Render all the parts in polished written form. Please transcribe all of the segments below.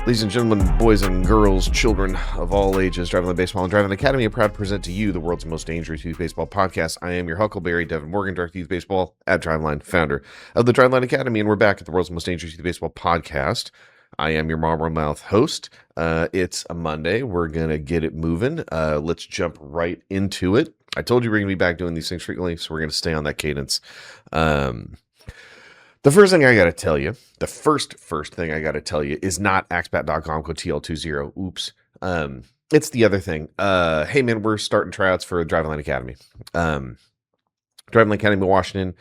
Ladies and gentlemen, boys and girls, children of all ages, Driveline Baseball and Driveline Academy are proud to present to you the world's most dangerous youth baseball podcast. I am your Huckleberry, Deven Morgan, Director of Youth Baseball at Driveline, founder of the Driveline Academy, and we're back at the world's most dangerous youth baseball podcast. I am your Marlboro Mouth host. It's a Monday. We're going to get it moving. Let's jump right into it. I told you we're going to be back doing these things frequently, so we're going to stay on that cadence. The first thing I got to tell you, the first thing I got to tell you is not axbat.com code TL20. Oops. It's the other thing. Hey man, we're starting tryouts for Driveline Academy. Driveline Academy, Washington,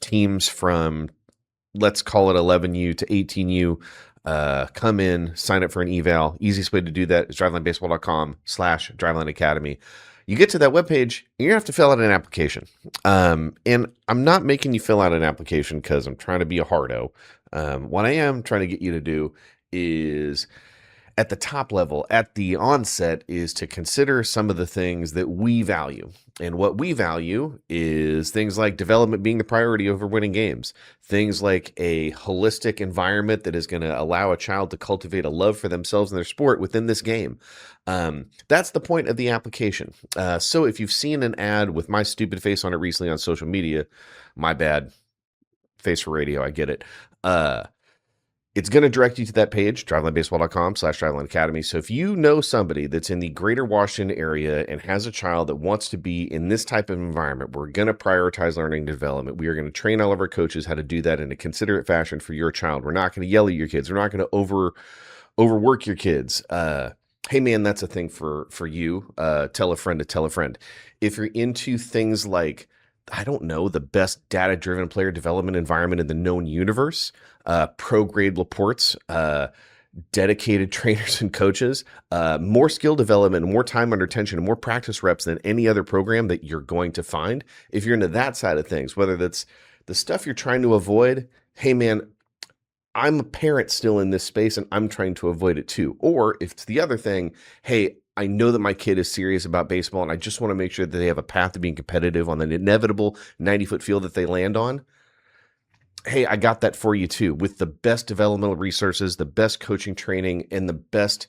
teams from, let's call it 11U to 18U, come in, sign up for an eval. Easiest way to do that is drivelinebaseball.com/Driveline Academy. You get to that webpage, and you have to fill out an application. And I'm not making you fill out an application because I'm trying to be a hardo. What I am trying to get you to do is, at the top level, at the onset, is to consider some of the things that we value. And what we value is things like development being the priority over winning games. Things like a holistic environment that is going to allow a child to cultivate a love for themselves and their sport within this game. That's the point of the application. So if you've seen an ad with my stupid face on it recently on social media, my bad. Face for radio, I get it. It's going to direct you to that page, drivelinebaseball.com/Driveline Academy. So if you know somebody that's in the greater Washington area and has a child that wants to be in this type of environment, we're going to prioritize learning and development. We are going to train all of our coaches how to do that in a considerate fashion for your child. We're not going to yell at your kids. We're not going to overwork your kids. Hey man, that's a thing for you. Tell a friend to tell a friend. If you're into things like, I don't know, the best data-driven player development environment in the known universe, pro-grade reports, dedicated trainers and coaches, more skill development, more time under tension, and more practice reps than any other program that you're going to find. If you're into that side of things, whether that's the stuff you're trying to avoid, hey man, I'm a parent still in this space and I'm trying to avoid it too. Or if it's the other thing, hey, I know that my kid is serious about baseball and I just want to make sure that they have a path to being competitive on the inevitable 90-foot field that they land on. Hey, I got that for you too, with the best developmental resources, the best coaching training, and the best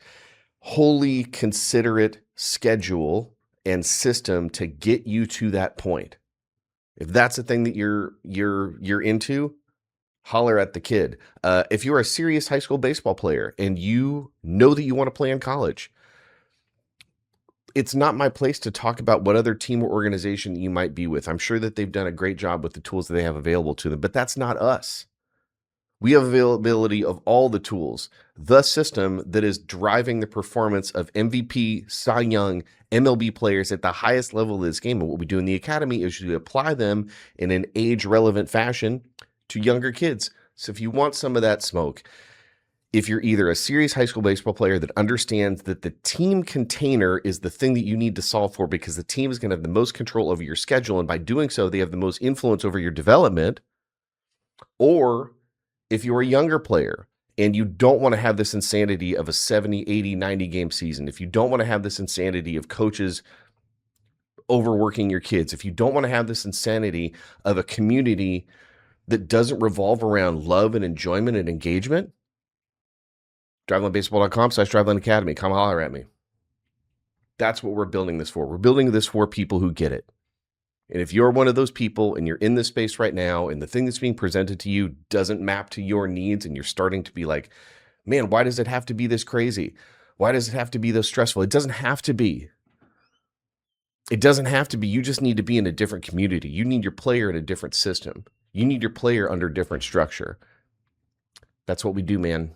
wholly considerate schedule and system to get you to that point. If that's the thing that you're into, holler at the kid. If you're a serious high school baseball player and you know that you want to play in college, it's not my place to talk about what other team or organization you might be with. I'm sure that they've done a great job with the tools that they have available to them, but that's not us. We have availability of all the tools, the system that is driving the performance of MVP, Cy Young, MLB players at the highest level of this game. And what we do in the academy is we apply them in an age-relevant fashion to younger kids. So if you want some of that smoke, if you're either a serious high school baseball player that understands that the team container is the thing that you need to solve for because the team is going to have the most control over your schedule, and by doing so, they have the most influence over your development, or if you're a younger player and you don't want to have this insanity of a 70, 80, 90 game season, if you don't want to have this insanity of coaches overworking your kids, if you don't want to have this insanity of a community that doesn't revolve around love and enjoyment and engagement, drivelinebaseball.com/Driveline Academy. Come holler at me. That's what we're building this for. We're building this for people who get it. And if you're one of those people and you're in this space right now and the thing that's being presented to you doesn't map to your needs and you're starting to be like, man, why does it have to be this crazy? Why does it have to be this stressful? It doesn't have to be. It doesn't have to be. You just need to be in a different community. You need your player in a different system. You need your player under different structure. That's what we do, man.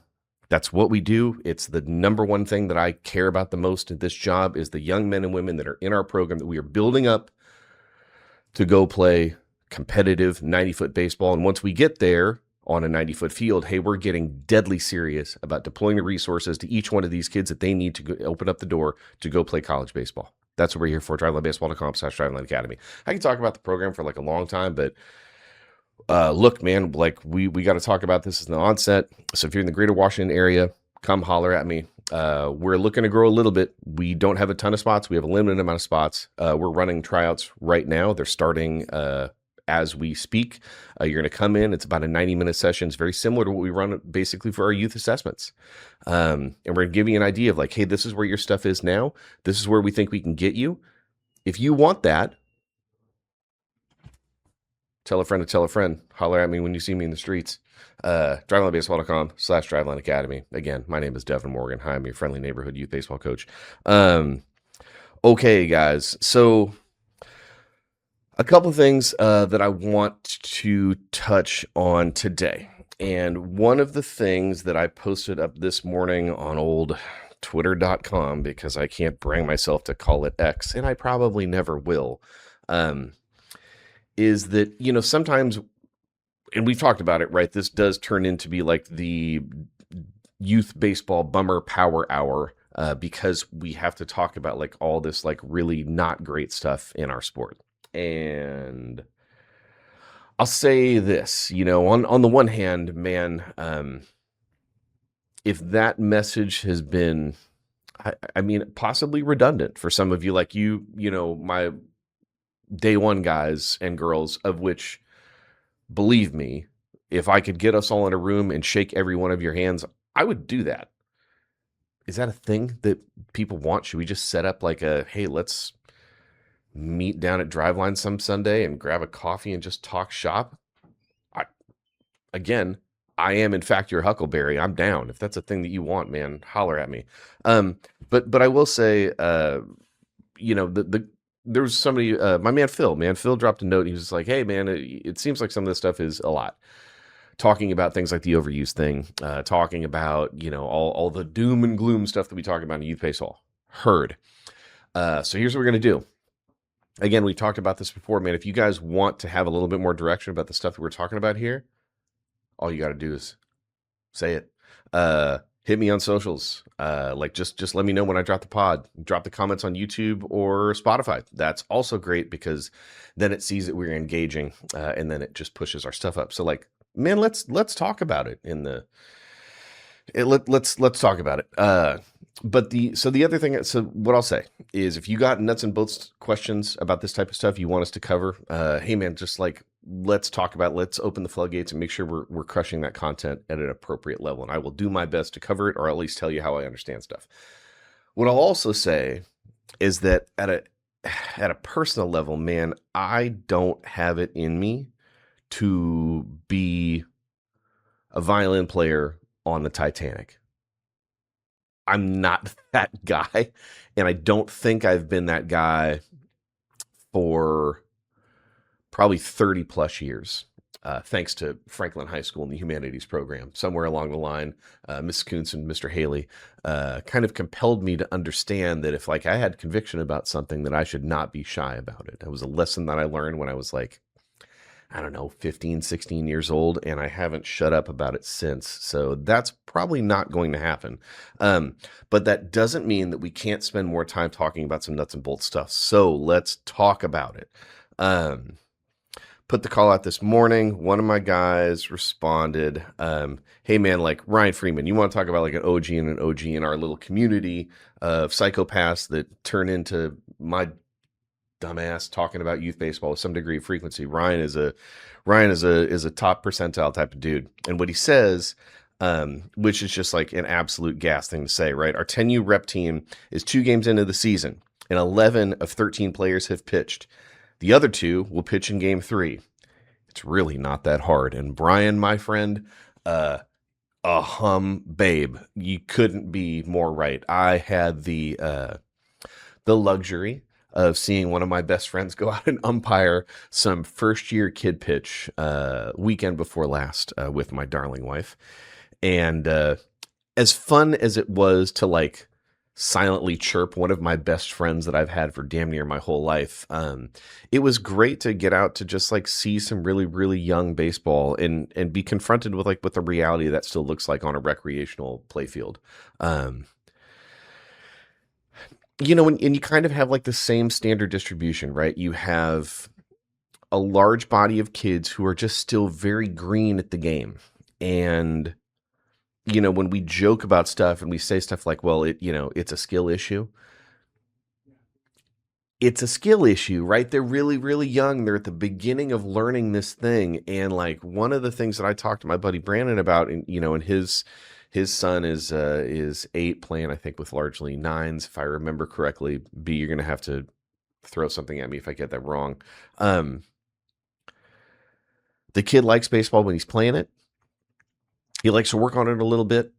That's what we do. It's the number one thing that I care about the most at this job is the young men and women that are in our program that we are building up to go play competitive 90-foot baseball. And once we get there on a 90-foot field, hey, we're getting deadly serious about deploying the resources to each one of these kids that they need to go, open up the door to go play college baseball. That's what we're here for, drivelinebaseball.com/Driveline Academy. I can talk about the program for like a long time, but look, man, like we got to talk about this in the onset. So if you're in the greater Washington area, come holler at me. We're looking to grow a little bit. We don't have a ton of spots. We have a limited amount of spots. We're running tryouts right now. They're starting as we speak. You're going to come in. It's about a 90-minute session. It's very similar to what we run basically for our youth assessments. And we're going to give you an idea of like, hey, this is where your stuff is now. This is where we think we can get you. If you want that, tell a friend to tell a friend. Holler at me when you see me in the streets. DrivelineBaseball.com/Driveline Academy. Again, my name is Deven Morgan. Hi, I'm your friendly neighborhood youth baseball coach. Okay, guys. So a couple of things that I want to touch on today. And one of the things that I posted up this morning on old Twitter.com, because I can't bring myself to call it X, and I probably never will, is that, you know, sometimes, and we've talked about it, right? This does turn into be like the youth baseball bummer power hour, because we have to talk about like all this like really not great stuff in our sport. And I'll say this, you know, on the one hand, man, if that message has been, I mean, possibly redundant for some of you, like you know, my day one guys and girls, of which, believe me, if I could get us all in a room and shake every one of your hands, I would do that. Is that a thing that people want? Should we just set up like a, hey, let's meet down at Driveline some Sunday and grab a coffee and just talk shop? I am in fact your Huckleberry. I'm down. If that's a thing that you want, man, holler at me. But I will say, you know, there was somebody, my man Phil dropped a note. He was like, hey man, it seems like some of this stuff is a lot. Talking about things like the overuse thing, talking about, you know, all the doom and gloom stuff that we talk about in youth baseball. Heard. So here's what we're going to do. Again, we talked about this before, man. If you guys want to have a little bit more direction about the stuff that we're talking about here, all you got to do is say it. Hit me on socials. Like just let me know when I drop the pod. Drop the comments on YouTube or Spotify. That's also great because then it sees that we're engaging, and then it just pushes our stuff up. So like, man, let's talk about it let's talk about it. But the other thing, so what I'll say is, if you got nuts and bolts questions about this type of stuff you want us to cover, hey man, just like, let's talk about, let's open the floodgates and make sure we're crushing that content at an appropriate level. And I will do my best to cover it, or at least tell you how I understand stuff. What I'll also say is that at a personal level, man, I don't have it in me to be a violin player on the Titanic. I'm not that guy, and I don't think I've been that guy for probably 30 plus years, thanks to Franklin High School and the humanities program. Somewhere along the line, Miss Kuntz and Mr. Haley kind of compelled me to understand that if like I had conviction about something, that I should not be shy about it. That was a lesson that I learned when I was like, I don't know, 15, 16 years old, and I haven't shut up about it since. So that's probably not going to happen. But that doesn't mean that we can't spend more time talking about some nuts and bolts stuff. So let's talk about it. Put the call out this morning. One of my guys responded, hey man, like Ryan Freeman, you want to talk about like an OG and an OG in our little community of psychopaths that turn into my dumbass talking about youth baseball with some degree of frequency. Ryan is a top percentile type of dude. And what he says, which is just like an absolute gas thing to say, right? Our 10U rep team is 2 games into the season, and 11 of 13 players have pitched. The other 2 will pitch in game 3. It's really not that hard. And Brian, my friend, a babe, you couldn't be more right. I had the luxury of seeing one of my best friends go out and umpire some first-year kid pitch weekend before last with my darling wife. And as fun as it was to like silently chirp one of my best friends that I've had for damn near my whole life, it was great to get out to just like see some really, really young baseball and be confronted with like what the reality that still looks like on a recreational playfield. You know, and you kind of have like the same standard distribution, right? You have a large body of kids who are just still very green at the game. And, you know, when we joke about stuff and we say stuff like, well, it's a skill issue. it's a skill issue, right? They're really, really young. They're at the beginning of learning this thing. And like one of the things that I talked to my buddy Brandon about, and and his son is 8 playing, I think, with largely 9s, if I remember correctly. B, you're gonna have to throw something at me if I get that wrong. Um, the kid likes baseball when he's playing it. He likes to work on it a little bit,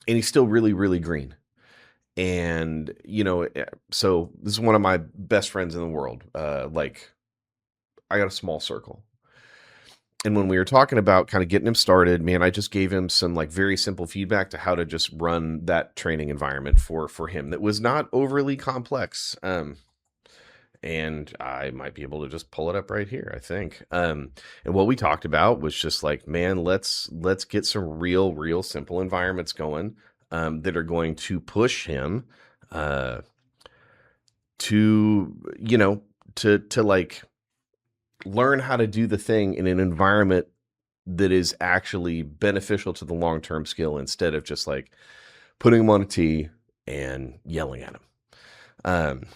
and he's still really, really green. And so this is one of my best friends in the world. Like I got a small circle. And when we were talking about kind of getting him started, man, I just gave him some like very simple feedback to how to just run that training environment for him that was not overly complex. And I might be able to just pull it up right here, I think. And what we talked about was just like, man, let's get some real simple environments going that are going to push him to to like learn how to do the thing in an environment that is actually beneficial to the long-term skill instead of just like putting him on a tee and yelling at him.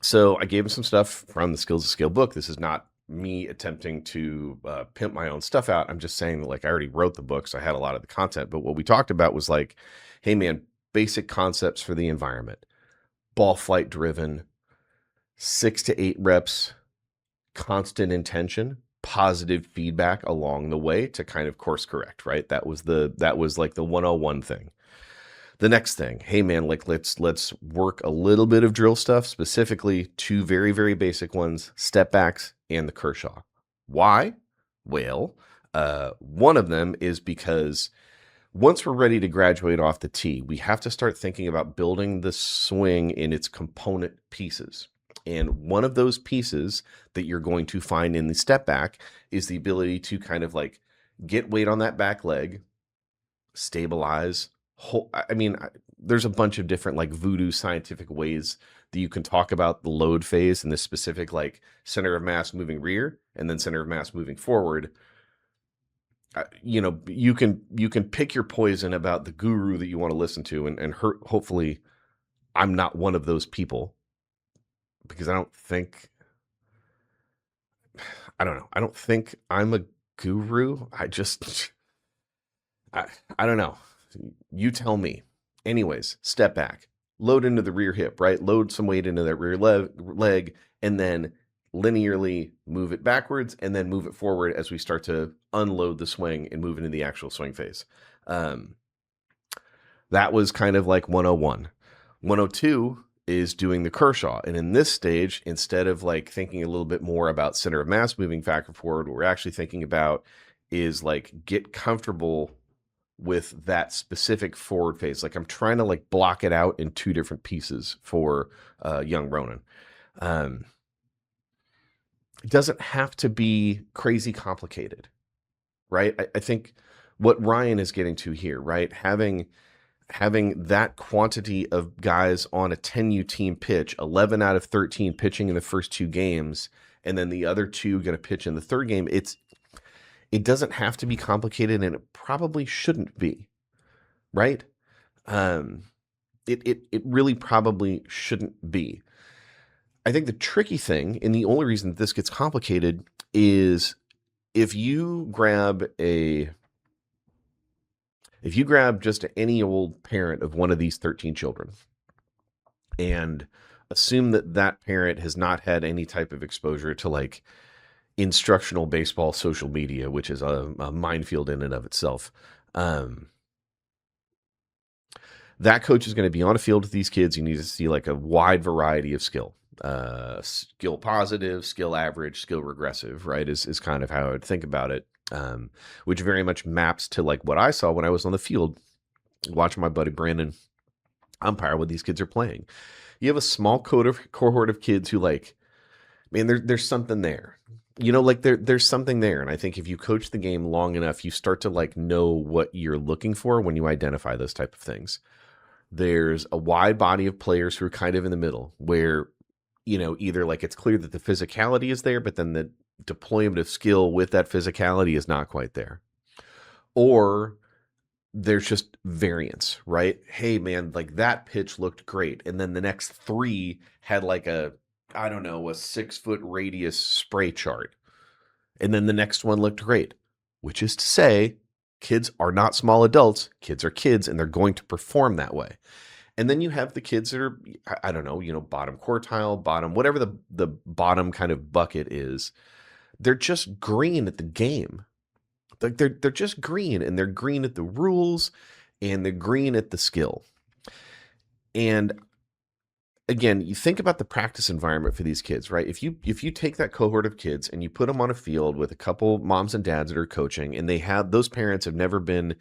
So I gave him some stuff from the Skills to Scale book. This is not me attempting to pimp my own stuff out. I'm just saying that like I already wrote the book, so I had a lot of the content. But what we talked about was like, hey man, basic concepts for the environment. Ball flight driven, 6 to 8 reps, constant intention, positive feedback along the way to kind of course correct, right? That was like the 101 thing. The next thing, hey man, like let's work a little bit of drill stuff, specifically 2 very, very basic ones, step backs and the Kershaw. Why? Well, one of them is because once we're ready to graduate off the tee, we have to start thinking about building the swing in its component pieces. And one of those pieces that you're going to find in the step back is the ability to kind of like get weight on that back leg, stabilize. There's a bunch of different like voodoo scientific ways that you can talk about the load phase and the specific like center of mass moving rear and then center of mass moving forward. You can pick your poison about the guru that you want to listen to, and hopefully I'm not one of those people, because I don't think I'm a guru. I don't know. You tell me. Anyways, step back, load into the rear hip, right? Load some weight into that rear leg, and then linearly move it backwards and then move it forward as we start to unload the swing and move into the actual swing phase. That was kind of like 101. 102 is doing the Kershaw. And in this stage, instead of like thinking a little bit more about center of mass moving back and forward, what we're actually thinking about is like get comfortable with that specific forward phase. Like I'm trying to like block it out in 2 different pieces for young Ronan. It doesn't have to be crazy complicated, right? I think what Ryan is getting to here, right? Having that quantity of guys on a 10U team pitch, 11 out of 13 pitching in the first 2 games, and then the other 2 going to pitch in the third game. It doesn't have to be complicated, and it probably shouldn't be, right? It really probably shouldn't be. I think the tricky thing, and the only reason that this gets complicated, is if you grab just any old parent of one of these 13 children and assume that parent has not had any type of exposure to like instructional baseball social media, which is a minefield in and of itself. That coach is going to be on a field with these kids. You need to see like a wide variety of skill. Skill positive, skill average, skill regressive, right? Is kind of how I would think about it. Which very much maps to like what I saw when I was on the field watching my buddy Brandon umpire when these kids are playing. You have a small cohort of kids who like, man, there's something there. Like there's something there. And I think if you coach the game long enough, you start to like know what you're looking for when you identify those type of things. There's a wide body of players who are kind of in the middle where, either like it's clear that the physicality is there, but then the deployment of skill with that physicality is not quite there. Or there's just variance, right? Hey man, like that pitch looked great. And then the next three had like I don't know, a 6-foot radius spray chart. And then the next one looked great, which is to say, kids are not small adults. Kids are kids, and they're going to perform that way. And then you have the kids that are, I don't know, bottom quartile, bottom, whatever the bottom kind of bucket is. They're just green at the game. They're just green, and they're green at the rules, and they're green at the skill. And again, you think about the practice environment for these kids, right? If you take that cohort of kids and you put them on a field with a couple moms and dads that are coaching, and those parents have never been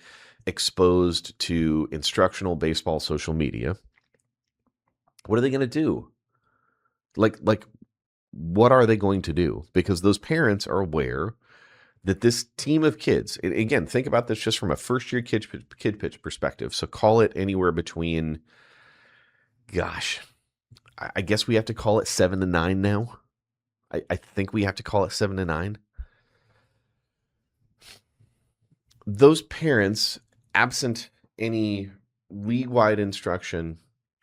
exposed to instructional baseball social media, what are they going to do? Like what are they going to do? Because those parents are aware that this team of kids, and again, think about this just from a first-year kid pitch perspective. So call it anywhere between, gosh, I guess we have to call it 7 to 9 now. I think we have to call it 7 to 9. Those parents, absent any league-wide instruction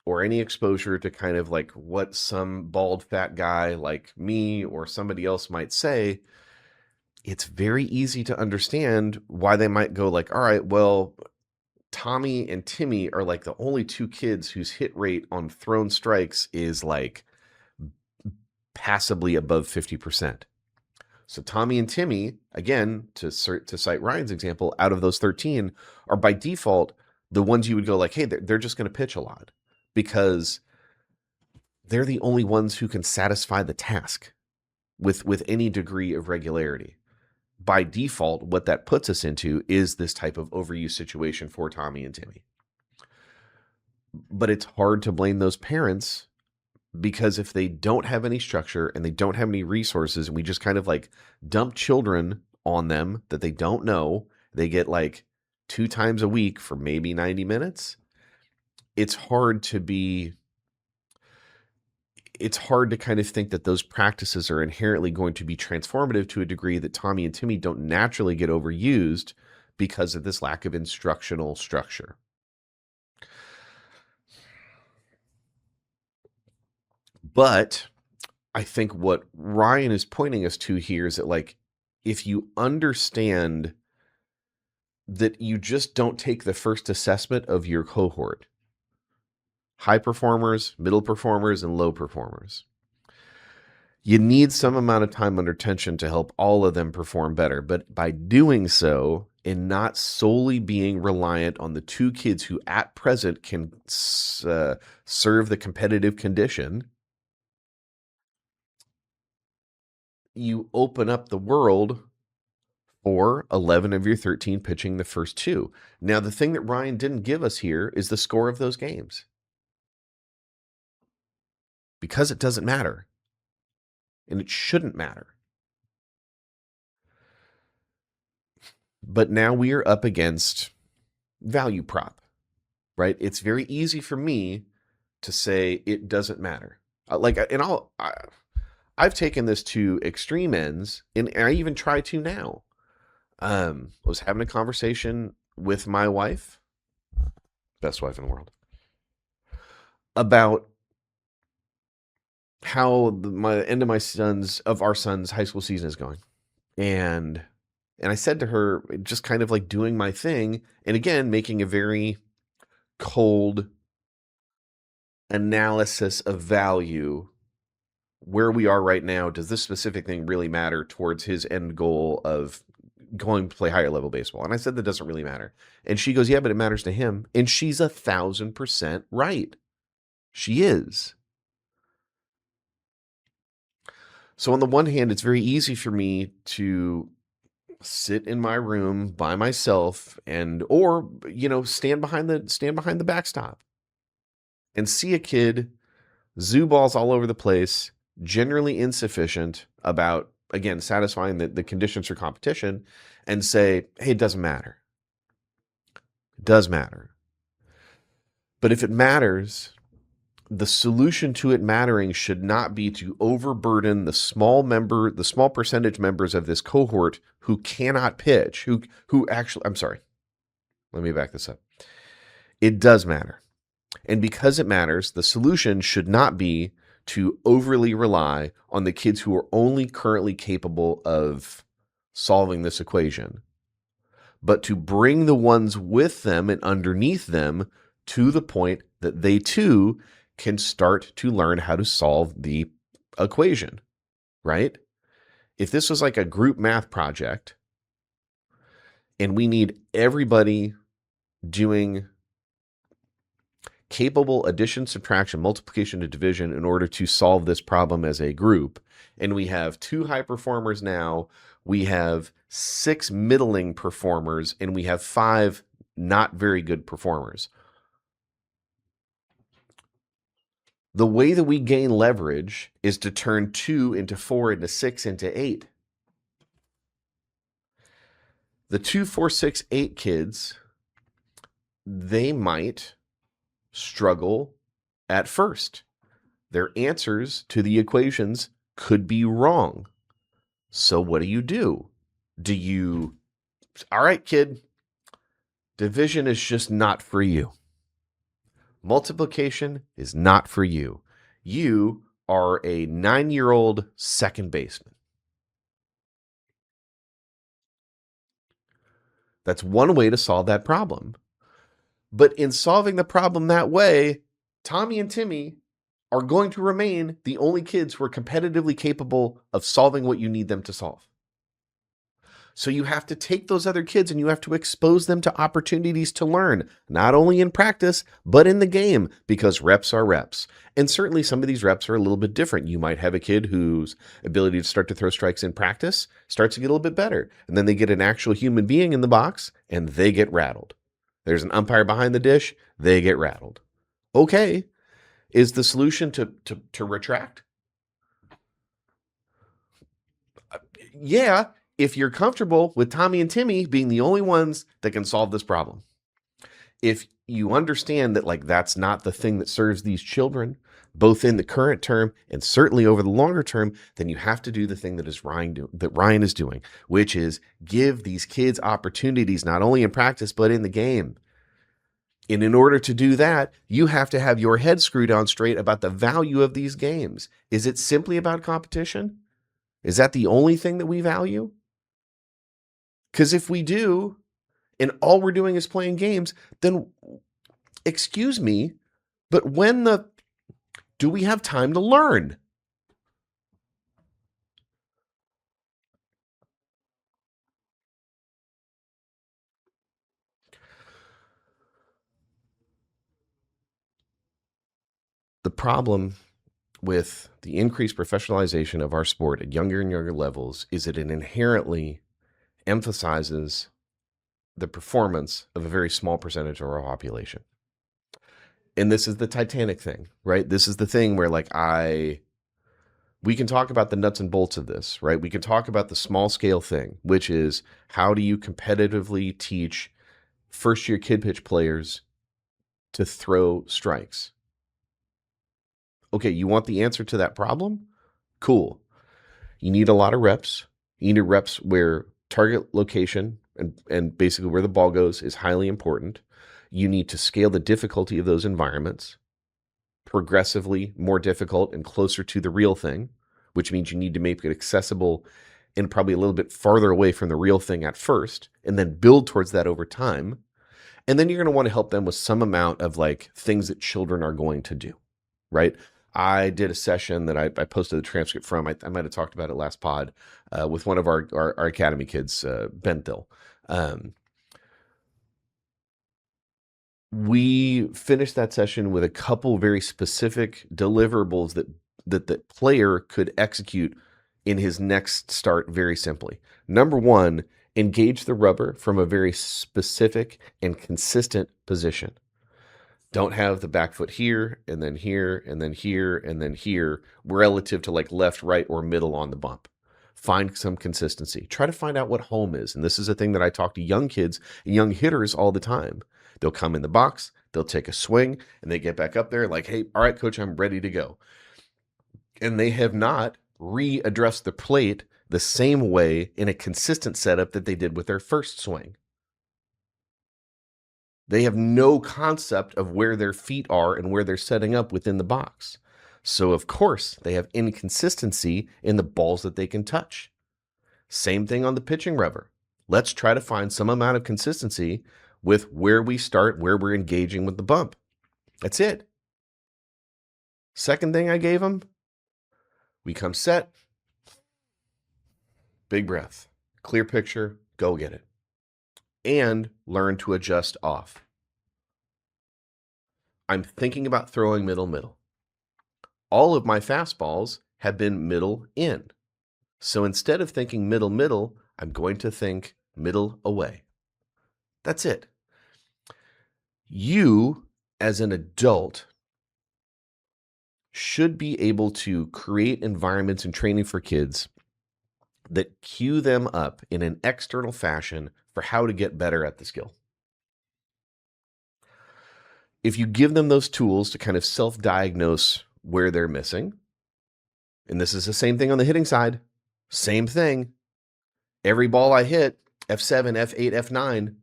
or any exposure to kind of like what some bald fat guy like me or somebody else might say, it's very easy to understand why they might go like, all right, well, Tommy and Timmy are like the only two kids whose hit rate on thrown strikes is like passably above 50%. So Tommy and Timmy, again, to cite Ryan's example, out of those 13 are by default the ones you would go like, hey, they're just going to pitch a lot because they're the only ones who can satisfy the task with any degree of regularity. By default, what that puts us into is this type of overuse situation for Tommy and Timmy. But it's hard to blame those parents because if they don't have any structure and they don't have any resources and we just kind of like dump children on them that they don't know, they get like 2 times a week for maybe 90 minutes. It's hard to kind of think that those practices are inherently going to be transformative to a degree that Tommy and Timmy don't naturally get overused because of this lack of instructional structure. But I think what Ryan is pointing us to here is that, like, if you understand that you just don't take the first assessment of your cohort, high performers, middle performers, and low performers, you need some amount of time under tension to help all of them perform better. But by doing so, and not solely being reliant on the 2 kids who at present can serve the competitive condition, you open up the world for 11 of your 13 pitching the first 2. Now, the thing that Ryan didn't give us here is the score of those games. Because it doesn't matter. And it shouldn't matter. But now we are up against value prop, right? It's very easy for me to say it doesn't matter. I've taken this to extreme ends, and I even try to now. I was having a conversation with my wife, best wife in the world, about how the end of our son's high school season is going. And I said to her, just kind of like doing my thing, and again, making a very cold analysis of value. Where we are right now, does this specific thing really matter towards his end goal of going to play higher level baseball? And I said that doesn't really matter. And she goes, yeah, but it matters to him. And she's 1,000% right. She is. So on the one hand, it's very easy for me to sit in my room by myself or stand behind the backstop and see a kid zoo balls all over the place, generally insufficient about, again, satisfying the conditions for competition, and say, hey, it doesn't matter. It does matter. But if it matters, the solution to it mattering should not be to overburden the small percentage members of this cohort who cannot pitch, who actually, I'm sorry, Let me back this up. It does matter. And because it matters, the solution should not be to overly rely on the kids who are only currently capable of solving this equation, but to bring the ones with them and underneath them to the point that they too can start to learn how to solve the equation, right? If this was like a group math project and we need everybody doing capable addition, subtraction, multiplication, and division in order to solve this problem as a group, and we have 2 high performers now, we have 6 middling performers, and we have 5 not very good performers. The way that we gain leverage is to turn 2 into 4 into 6 into 8. The 2, 4, 6, 8 kids, they might struggle at first. Their answers to the equations could be wrong. So what do? All right, kid, division is just not for you. Multiplication is not for you. You are a 9-year-old second baseman. That's one way to solve that problem. But in solving the problem that way, Tommy and Timmy are going to remain the only kids who are competitively capable of solving what you need them to solve. So you have to take those other kids and you have to expose them to opportunities to learn, not only in practice, but in the game, because reps are reps. And certainly some of these reps are a little bit different. You might have a kid whose ability to start to throw strikes in practice starts to get a little bit better. And then they get an actual human being in the box and they get rattled. There's an umpire behind the dish, they get rattled. Okay, is the solution to retract? Yeah, if you're comfortable with Tommy and Timmy being the only ones that can solve this problem. If you understand that like that's not the thing that serves these children, both in the current term and certainly over the longer term, then you have to do the thing that Ryan is doing, which is give these kids opportunities not only in practice but in the game. And in order to do that, you have to have your head screwed on straight about the value of these games. Is it simply about competition? Is that the only thing that we value? Because if we do, and all we're doing is playing games, then excuse me, but do we have time to learn? The problem with the increased professionalization of our sport at younger and younger levels is that it inherently emphasizes the performance of a very small percentage of our population. And this is the Titanic thing, right? This is the thing where we can talk about the nuts and bolts of this, right? We can talk about the small scale thing, which is how do you competitively teach first year kid pitch players to throw strikes? Okay, you want the answer to that problem? Cool. You need a lot of reps. You need reps where target location and basically where the ball goes is highly important. You need to scale the difficulty of those environments progressively more difficult and closer to the real thing, which means you need to make it accessible and probably a little bit farther away from the real thing at first, and then build towards that over time. And then you're going to want to help them with some amount of like things that children are going to do, right? I did a session that I posted the transcript from. I might have talked about it last pod with one of our academy kids, Ben Thill. We finished that session with a couple very specific deliverables that the player could execute in his next start very simply. Number one, engage the rubber from a very specific and consistent position. Don't have the back foot here, and then here, and then here, and then here, relative to like left, right, or middle on the bump. Find some consistency. Try to find out what home is. And this is a thing that I talk to young kids and young hitters all the time. They'll come in the box, they'll take a swing, and they get back up there like, hey, all right, coach, I'm ready to go. And they have not readdressed the plate the same way in a consistent setup that they did with their first swing. They have no concept of where their feet are and where they're setting up within the box. So, of course, they have inconsistency in the balls that they can touch. Same thing on the pitching rubber. Let's try to find some amount of consistency with where we start, where we're engaging with the bump. That's it. Second thing I gave them, we come set, big breath, clear picture, go get it. And learn to adjust off. I'm thinking about throwing middle. All of my fastballs have been middle in. So instead of thinking middle, I'm going to think middle away. That's it. You, as an adult, should be able to create environments and training for kids that cue them up in an external fashion for how to get better at the skill. If you give them those tools to kind of self-diagnose where they're missing, and this is the same thing on the hitting side, same thing. Every ball I hit, F7, F8, F9,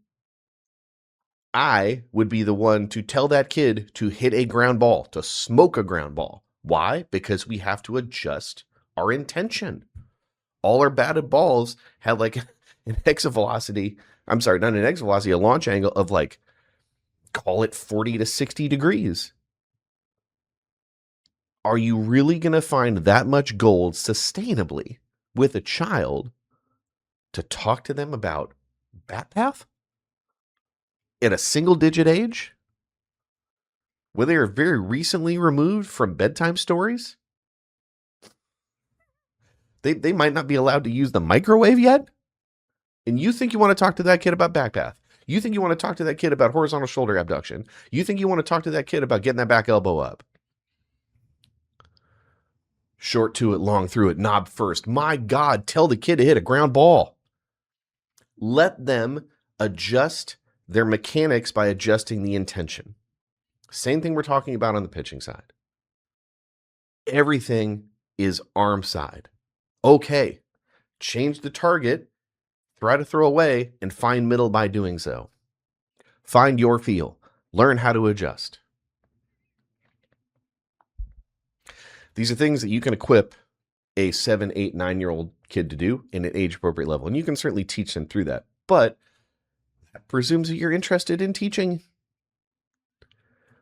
I would be the one to tell that kid to hit a ground ball, to smoke a ground ball. Why? Because we have to adjust our intention. All our batted balls had like an exit velocity. I'm sorry, not an exit velocity, a launch angle of like, call it 40 to 60 degrees. Are you really going to find that much gold sustainably with a child to talk to them about bat path at a single digit age, where they are very recently removed from bedtime stories? They might not be allowed to use the microwave yet. And you think you want to talk to that kid about back path? You think you want to talk to that kid about horizontal shoulder abduction? You think you want to talk to that kid about getting that back elbow up? Short to it, long through it, knob first. My God, tell the kid to hit a ground ball. Let them adjust their mechanics by adjusting the intention. Same thing we're talking about on the pitching side. Everything is arm side. Okay, change the target, try to throw away, and find middle by doing so. Find your feel. Learn how to adjust. These are things that you can equip a 7, 8, 9-year-old kid to do in an age-appropriate level. And you can certainly teach them through that. But that presumes that you're interested in teaching.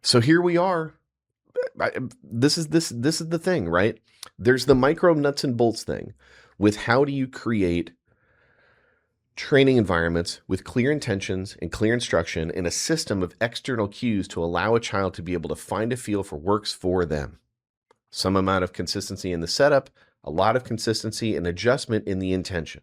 So here we are. This is the thing, right? There's the micro nuts and bolts thing with how do you create training environments with clear intentions and clear instruction and a system of external cues to allow a child to be able to find a feel for works for them. Some amount of consistency in the setup, a lot of consistency and adjustment in the intention.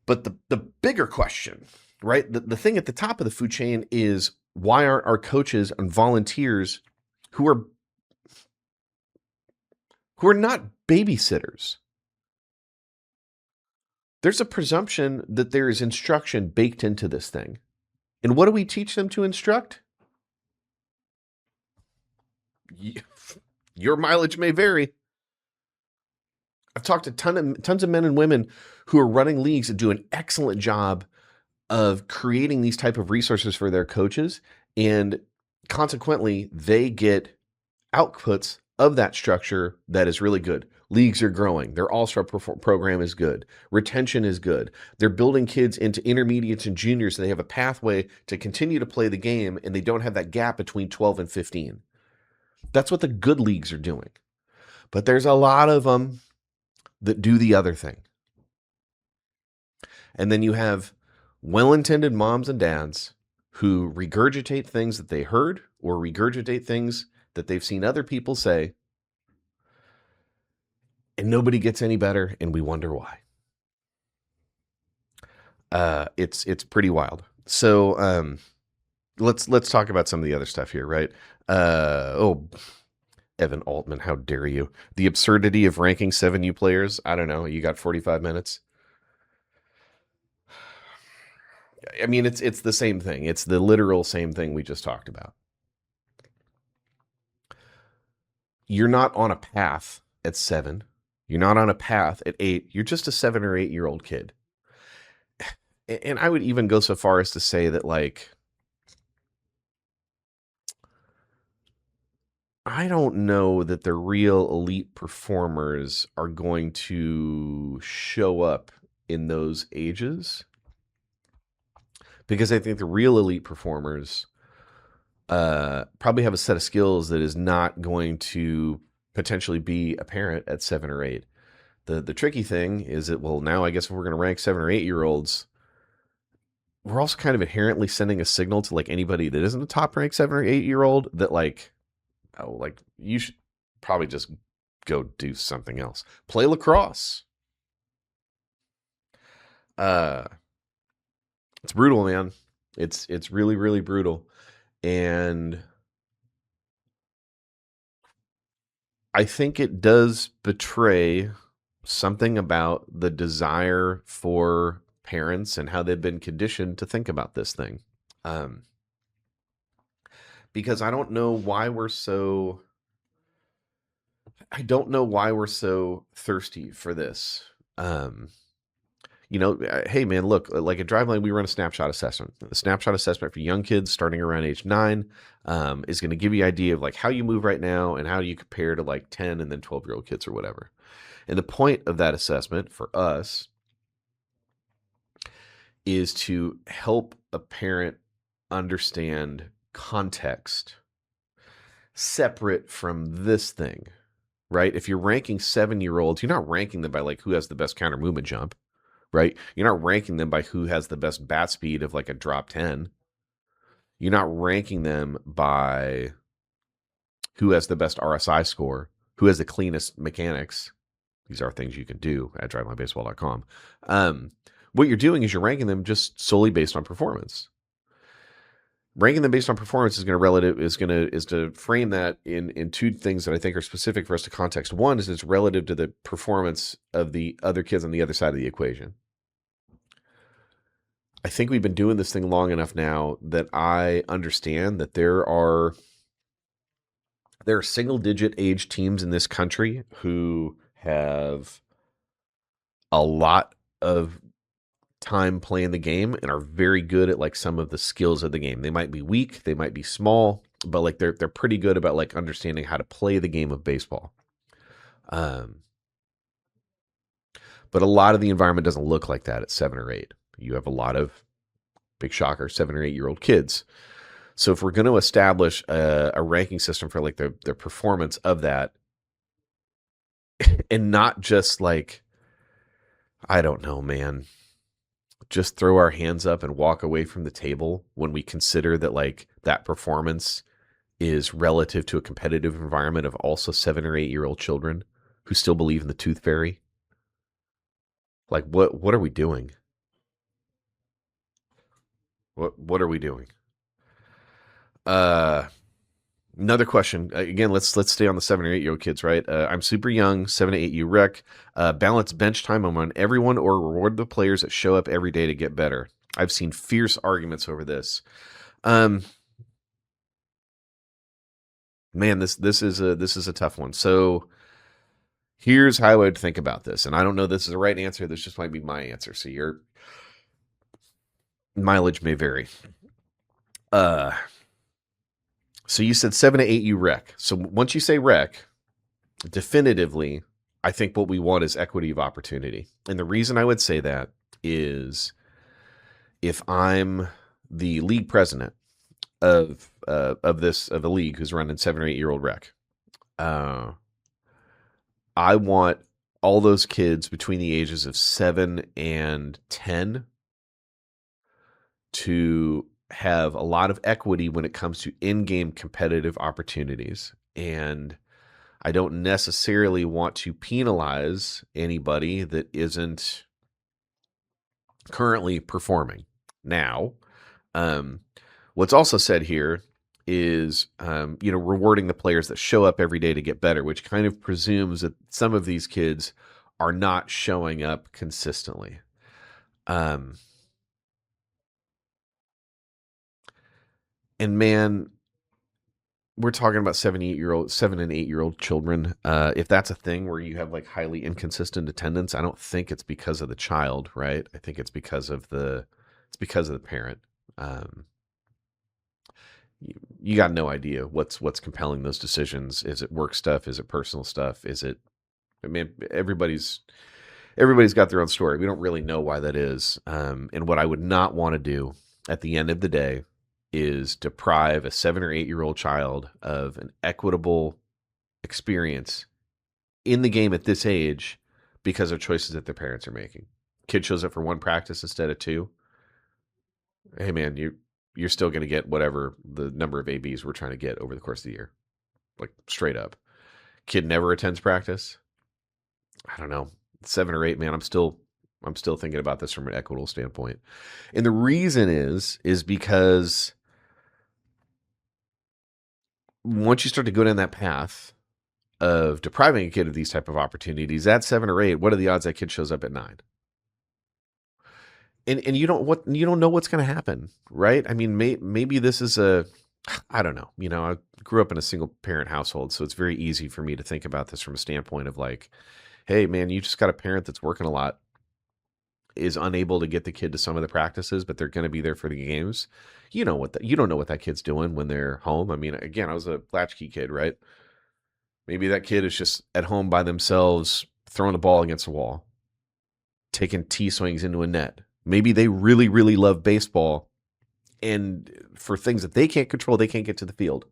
But the bigger question, right? The thing at the top of the food chain is, why aren't our coaches and volunteers who are not babysitters? There's a presumption that there is instruction baked into this thing. And what do we teach them to instruct? Your mileage may vary. I've talked to tons of men and women who are running leagues and do an excellent job of creating these type of resources for their coaches. And consequently, they get outputs of that structure that is really good. Leagues are growing. Their all-star program is good. Retention is good. They're building kids into intermediates and juniors so they have a pathway to continue to play the game and they don't have that gap between 12 and 15. That's what the good leagues are doing. But there's a lot of them that do the other thing. And then you have well-intended moms and dads who regurgitate things that they heard or regurgitate things that they've seen other people say, and nobody gets any better, and we wonder why. It's pretty wild. So let's talk about some of the other stuff here, right? Evan Altman, how dare you? The absurdity of ranking 7U players. I don't know. You got 45 minutes. I mean, it's the same thing. It's the literal same thing we just talked about. You're not on a path at 7. You're not on a path at 8. You're just a 7 or 8-year-old kid. and I would even go so far as to say that, like, I don't know that the real elite performers are going to show up in those ages, because I think the real elite performers probably have a set of skills that is not going to potentially be apparent at 7 or 8. The tricky thing is that, well, now I guess if we're going to rank 7 or 8-year-olds, we're also kind of inherently sending a signal to, like, anybody that isn't a top ranked 7 or 8-year-old that, like, oh, like, you should probably just go do something else. Play lacrosse. It's brutal, man. It's really, really brutal. And I think it does betray something about the desire for parents and how they've been conditioned to think about this thing. Because I don't know why we're so thirsty for this. Hey man, look, like at Driveline, we run a snapshot assessment. The snapshot assessment for young kids starting around age 9 is going to give you an idea of like how you move right now and how you compare to like 10 and then 12-year-old kids or whatever. And the point of that assessment for us is to help a parent understand context separate from this thing, right? If you're ranking 7-year-olds, you're not ranking them by like who has the best counter movement jump, right? You're not ranking them by who has the best bat speed of like a drop 10. You're not ranking them by who has the best RSI score, who has the cleanest mechanics. These are things you can do at drivelinebaseball.com. What you're doing is you're ranking them just solely based on performance. Ranking them based on performance is to frame that in two things that I think are specific for us to context. One is it's relative to the performance of the other kids on the other side of the equation. I think we've been doing this thing long enough now that I understand that there are single-digit age teams in this country who have a lot of time playing the game and are very good at like some of the skills of the game. They might be weak, they might be small, but like they're pretty good about like understanding how to play the game of baseball. But a lot of the environment doesn't look like that at 7 or 8. You have a lot of, big shocker, 7 or 8-year-old kids. So if we're going to establish a ranking system for like the performance of that, and not just like, I don't know, man, just throw our hands up and walk away from the table when we consider that like that performance is relative to a competitive environment of also 7 or 8-year-old children who still believe in the tooth fairy. Like what are we doing? What are we doing? Another question. Again, let's stay on the 7 or 8-year-old kids, right? I'm super young, 7 to 8U rec. Balance bench time on everyone or reward the players that show up every day to get better. I've seen fierce arguments over this. Man, this is a tough one. So here's how I would think about this, and I don't know if this is the right answer. This just might be my answer. So your mileage may vary. So you said 7 to 8U rec. So once you say rec, definitively, I think what we want is equity of opportunity. And the reason I would say that is if I'm the league president of a league who's running 7 or 8-year-old rec, I want all those kids between the ages of 7 and 10 to have a lot of equity when it comes to in-game competitive opportunities. And I don't necessarily want to penalize anybody that isn't currently performing. Now, what's also said here is, rewarding the players that show up every day to get better, which kind of presumes that some of these kids are not showing up consistently. And man, we're talking about 7 and 8-year-old children. If that's a thing where you have like highly inconsistent attendance, I don't think it's because of the child, right? I think it's because of the It's because of the parent. You got no idea what's compelling those decisions. Is it work stuff? Is it personal stuff? Is it? I mean, everybody's got their own story. We don't really know why that is. And what I would not want to do at the end of the day is deprive a 7 or 8 year old child of an equitable experience in the game at this age because of choices that their parents are making. Kid shows up for one practice instead of two. Hey man, you're still going to get whatever the number of ABs we're trying to get over the course of the year. Like straight up. Kid never attends practice. I don't know. 7 or 8, man, I'm still thinking about this from an equitable standpoint. And the reason is because once you start to go down that path of depriving a kid of these type of opportunities at 7 or 8, what are the odds that kid shows up at 9? And you don't know what's going to happen, right? I mean, maybe this is I don't know. You know, I grew up in a single parent household, so it's very easy for me to think about this from a standpoint of like, hey man, you just got a parent that's working a lot, is unable to get the kid to some of the practices, but they're going to be there for the games. You don't know what that kid's doing when they're home. I mean, again, I was a latchkey kid, right? Maybe that kid is just at home by themselves, throwing the ball against the wall, taking T-swings into a net. Maybe they really, really love baseball, and for things that they can't control, they can't get to the field.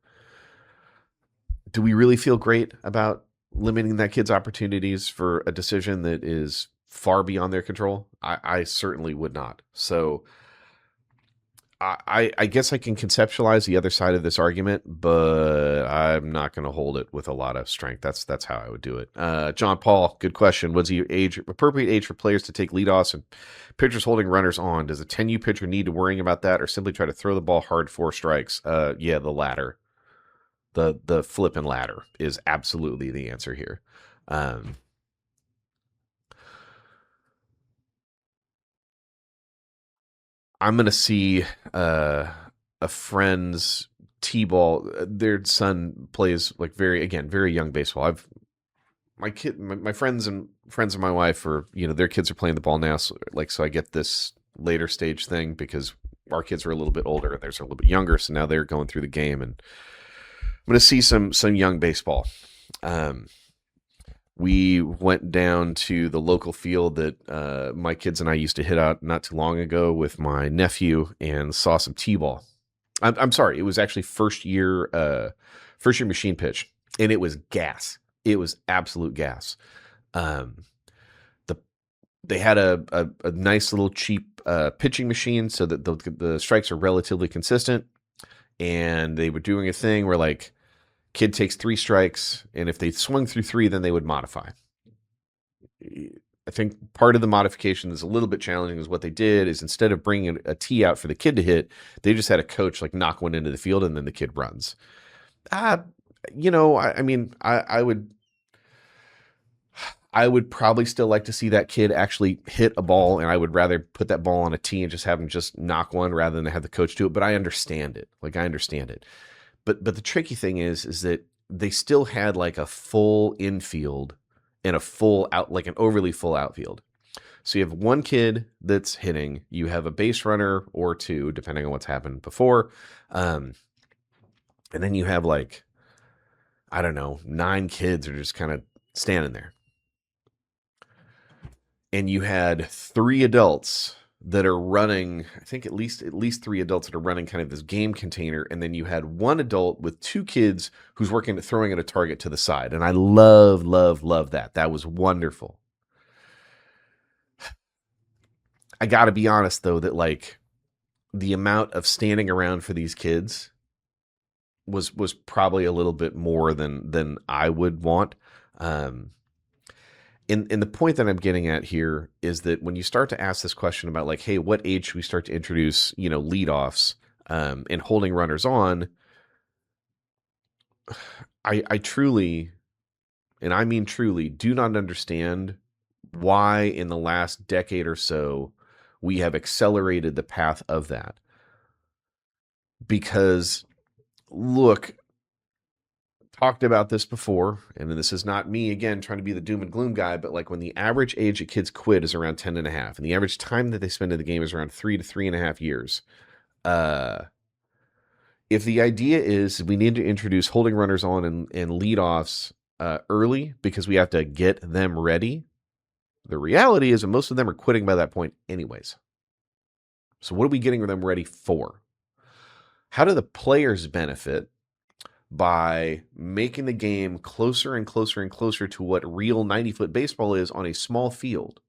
Do we really feel great about limiting that kid's opportunities for a decision that is far beyond their control? I certainly would not. So I guess I can conceptualize the other side of this argument, but I'm not going to hold it with a lot of strength. That's how I would do it. John Paul, good question. Was the appropriate age for players to take leadoffs and pitchers holding runners on? Does a 10U pitcher need to worry about that, or simply try to throw the ball hard 4 strikes? Yeah, the latter. The flip and ladder is absolutely the answer here. I'm going to see a friend's T-ball. Their son plays like very young baseball. My friends of my wife are, their kids are playing the ball now. So I get this later stage thing because our kids are a little bit older and theirs are a little bit younger. So now they're going through the game, and I'm going to see some young baseball. We went down to the local field that my kids and I used to hit out not too long ago with my nephew and saw some T-ball. I'm sorry, it was actually first year machine pitch, and it was gas. It was absolute gas. They had a nice little cheap pitching machine so that the strikes are relatively consistent, and they were doing a thing where like, kid takes 3 strikes, and if they swung through 3, then they would modify. I think part of the modification is a little bit challenging is what they did is instead of bringing a tee out for the kid to hit, they just had a coach like knock one into the field, and then the kid runs. I would probably still like to see that kid actually hit a ball, and I would rather put that ball on a tee and just have him just knock one rather than have the coach do it. But I understand it. But the tricky thing is that they still had like a full infield and a full out, like an overly full outfield. So you have one kid that's hitting, you have a base runner or 2, depending on what's happened before. And then you have like, I don't know, 9 kids are just kind of standing there. And you had 3 adults that are running, I think at least 3 adults that are running kind of this game container, and then you had 1 adult with 2 kids who's working at throwing at a target to the side. And I love that. That was wonderful. I got to be honest though that like the amount of standing around for these kids was probably a little bit more than I would want. And the point that I'm getting at here is that when you start to ask this question about like, hey, what age should we start to introduce, leadoffs and holding runners on? I truly, and I mean truly, do not understand why in the last decade or so we have accelerated the path of that. Because look, talked about this before, and this is not me, again, trying to be the doom and gloom guy, but like when the average age that kids quit is around 10 and a half, and the average time that they spend in the game is around 3 to 3.5 years. If the idea is we need to introduce holding runners on and leadoffs early because we have to get them ready, the reality is that most of them are quitting by that point anyways. So what are we getting them ready for? How do the players benefit by making the game closer and closer and closer to what real 90-foot baseball is on a small field?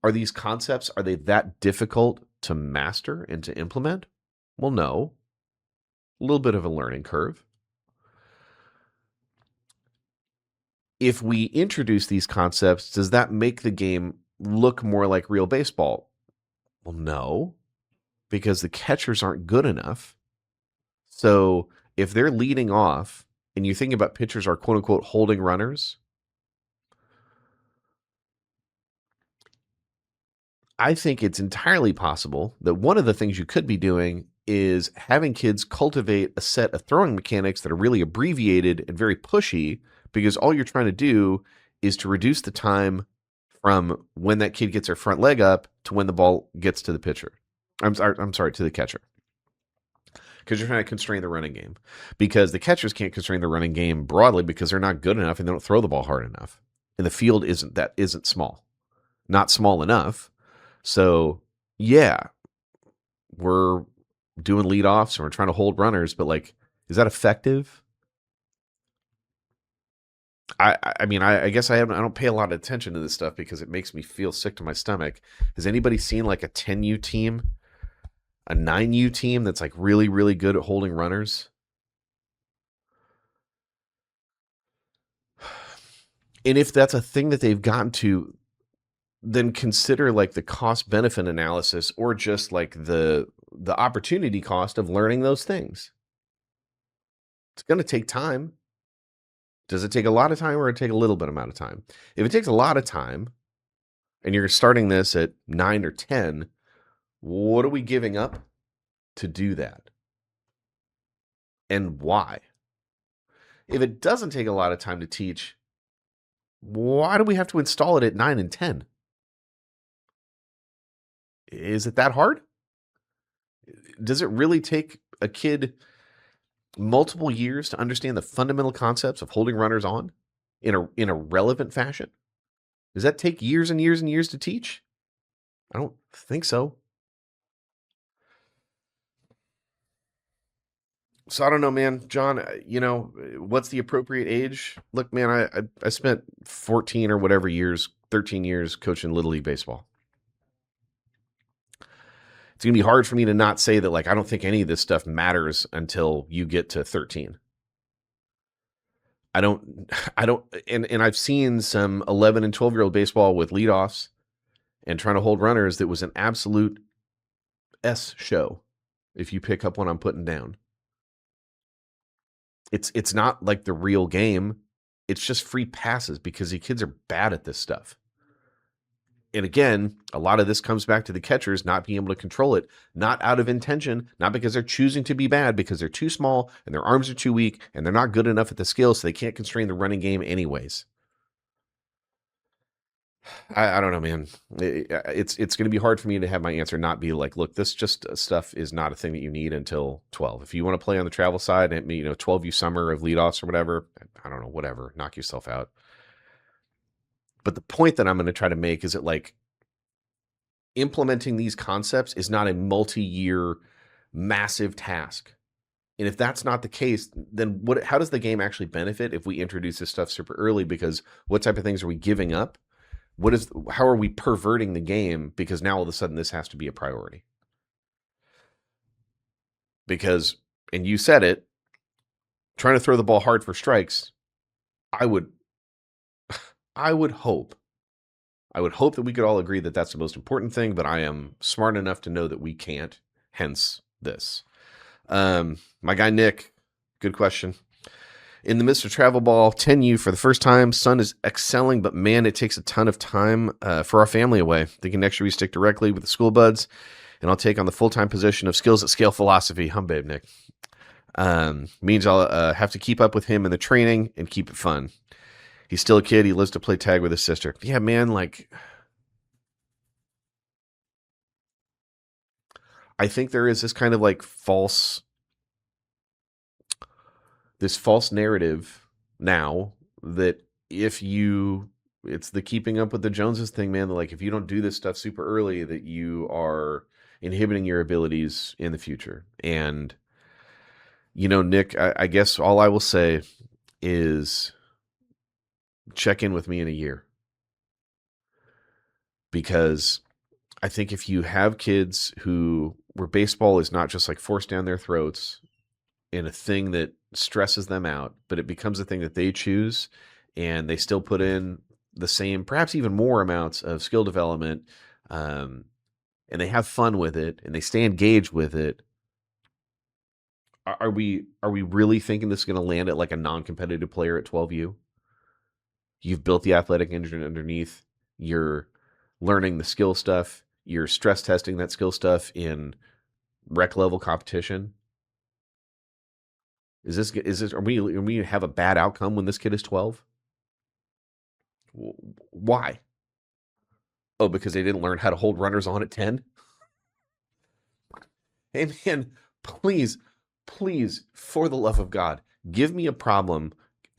Are these concepts, are they that difficult to master and to implement? Well, no. A little bit of a learning curve. If we introduce these concepts, does that make the game look more like real baseball? Well, no, because the catchers aren't good enough. So if they're leading off and you think about pitchers are quote unquote holding runners, I think it's entirely possible that one of the things you could be doing is having kids cultivate a set of throwing mechanics that are really abbreviated and very pushy, because all you're trying to do is to reduce the time from when that kid gets their front leg up to when the ball gets to the pitcher. I'm sorry, to the catcher. Because you're trying to constrain the running game. Because the catchers can't constrain the running game broadly because they're not good enough and they don't throw the ball hard enough. And the field isn't small. Not small enough. So, yeah, we're doing leadoffs and we're trying to hold runners, but like, is that effective? I mean, I guess I don't pay a lot of attention to this stuff because it makes me feel sick to my stomach. Has anybody seen like a 10U team, a 9U team that's like really, really good at holding runners? And if that's a thing that they've gotten to, then consider like the cost benefit analysis or just like the opportunity cost of learning those things. It's going to take time. Does it take a lot of time or it take a little bit amount of time? If it takes a lot of time and you're starting this at 9 or 10, what are we giving up to do that? And why? If it doesn't take a lot of time to teach, why do we have to install it at 9 and 10? Is it that hard? Does it really take a kid multiple years to understand the fundamental concepts of holding runners on in a relevant fashion? Does that take years and years and years to teach? I don't think so. So I don't know, man. John, what's the appropriate age? Look, man, I spent 14 or whatever years, 13 years coaching Little League baseball. It's going to be hard for me to not say that, like, I don't think any of this stuff matters until you get to 13. I don't, and I've seen some 11 and 12-year-old baseball with leadoffs and trying to hold runners that was an absolute S show if you pick up what I'm putting down. It's not like the real game. It's just free passes because the kids are bad at this stuff. And again, a lot of this comes back to the catchers not being able to control it, not out of intention, not because they're choosing to be bad, because they're too small and their arms are too weak and they're not good enough at the skill, so they can't constrain the running game anyways. I don't know, man. It's going to be hard for me to have my answer not be like, look, this just stuff is not a thing that you need until 12. If you want to play on the travel side and 12U summer of leadoffs or whatever, I don't know, whatever, knock yourself out. But the point that I'm going to try to make is that, like, implementing these concepts is not a multi-year massive task. And if that's not the case, then how does the game actually benefit if we introduce this stuff super early? Because what type of things are we giving up? How are we perverting the game? Because now all of a sudden this has to be a priority. Because, and you said it, trying to throw the ball hard for strikes, I would hope that we could all agree that that's the most important thing, but I am smart enough to know that we can't, hence this. My guy Nick, good question. In the midst of travel ball, 10U for the first time, son is excelling, but man, it takes a ton of time for our family away. Thinking next year we stick directly with the school buds, and I'll take on the full-time position of skills at scale philosophy. Babe, Nick. Means I'll have to keep up with him in the training and keep it fun. He's still a kid. He lives to play tag with his sister. Yeah, man, like, I think there is this kind of like this false narrative now that it's the keeping up with the Joneses thing, man. That like if you don't do this stuff super early, that you are inhibiting your abilities in the future. And Nick, I guess all I will say is check in with me in a year, because I think if you have kids where baseball is not just like forced down their throats in a thing that stresses them out, but it becomes a thing that they choose, and they still put in the same, perhaps even more amounts of skill development, and they have fun with it, and they stay engaged with it. Are we really thinking this is going to land at like a non-competitive player at 12U? You've built the athletic engine underneath. You're learning the skill stuff. You're stress testing that skill stuff in rec level competition. Are we have a bad outcome when this kid is 12? Why? Oh, because they didn't learn how to hold runners on at 10? Hey man, please, for the love of God, give me a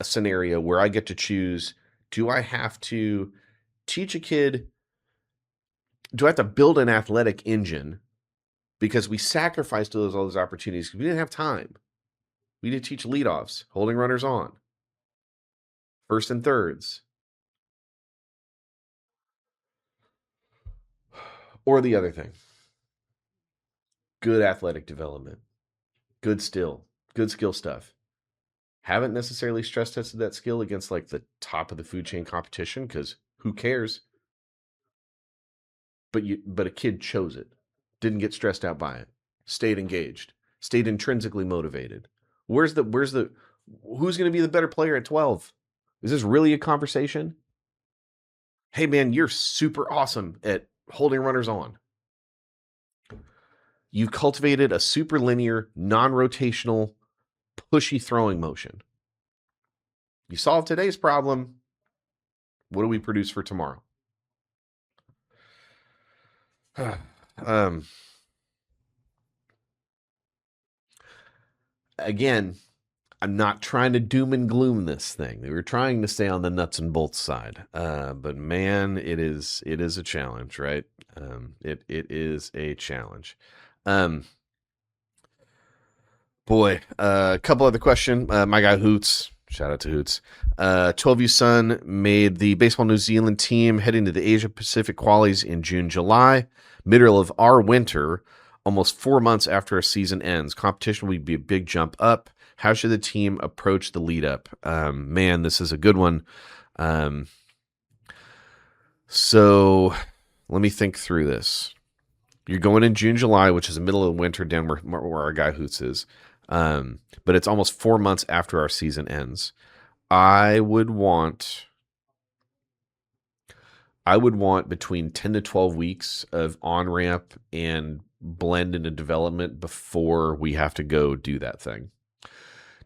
scenario where I get to choose. Do I have to teach a kid? Do I have to build an athletic engine because we sacrificed all those opportunities because we didn't have time? We did teach leadoffs, holding runners on, first and thirds. Or the other thing, good athletic development, good skill stuff. Haven't necessarily stress tested that skill against like the top of the food chain competition, because who cares? But a kid chose it, didn't get stressed out by it, stayed engaged, stayed intrinsically motivated. Who's going to be the better player at 12? Is this really a conversation? Hey man, you're super awesome at holding runners on. You've cultivated a super linear, non-rotational, pushy throwing motion. You solve today's problem. What do we produce for tomorrow? Again, I'm not trying to doom and gloom this thing. We were trying to stay on the nuts and bolts side, but man, it is a challenge, right? It is a challenge. Boy, a couple other question. My guy Hoots, shout out to Hoots. 12U son made the Baseball New Zealand team heading to the Asia Pacific qualies in June, July, middle of our winter, almost 4 months after our season ends. Competition will be a big jump up. How should the team approach the lead up? Man, this is a good one. So let me think through this. You're going in June, July, which is the middle of winter down where our guy Hoots is. But it's almost 4 months after our season ends. I would want between 10 to 12 weeks of on-ramp and blend into development before we have to go do that thing.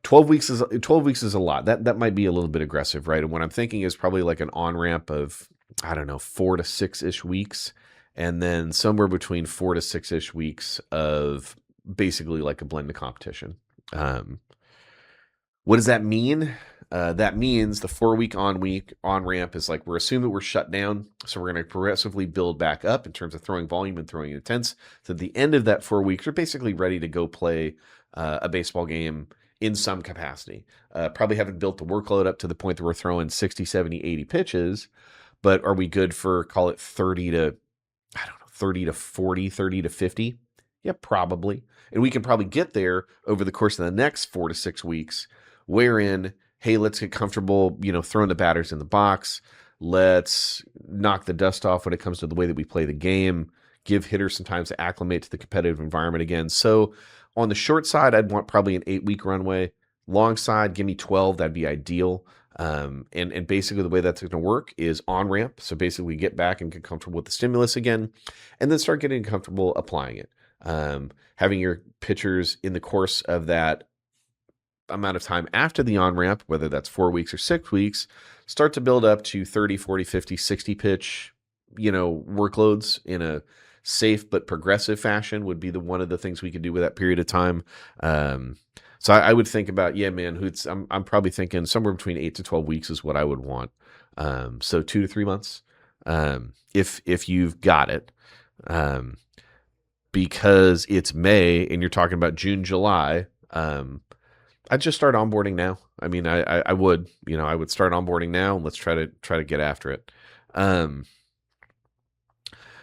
12 weeks is a lot. That might be a little bit aggressive, right? And what I'm thinking is probably like an on-ramp of, I don't know, 4 to 6-ish weeks, and then somewhere between 4 to 6-ish weeks of basically like a blend of competition. What does that mean? That means the 4-week on ramp is like, we're assuming we're shut down, so we're going to progressively build back up in terms of throwing volume and throwing intense. So at the end of that 4 weeks, we're basically ready to go play a baseball game in some capacity. Probably haven't built the workload up to the point that we're throwing 60, 70, 80 pitches, but are we good for, call it 30 to 40, 30 to 50? Yeah, probably. And we can probably get there over the course of the next 4 to 6 weeks, wherein, hey, let's get comfortable, throwing the batters in the box. Let's knock the dust off when it comes to the way that we play the game. Give hitters some time to acclimate to the competitive environment again. So on the short side, I'd want probably an 8-week runway. Long side, give me 12. That'd be ideal. And basically the way that's going to work is on ramp. So basically we get back and get comfortable with the stimulus again, and then start getting comfortable applying it. Having your pitchers in the course of that amount of time after the on-ramp, whether that's 4 weeks or 6 weeks, start to build up to 30, 40, 50, 60 pitch, workloads in a safe but progressive fashion would be one of the things we could do with that period of time. So I would think about, I'm probably thinking somewhere between 8 to 12 weeks is what I would want. So 2 to 3 months, if you've got it, because it's May and you're talking about June, July. I'd just start onboarding now. I mean, I would start onboarding now and let's try to get after it.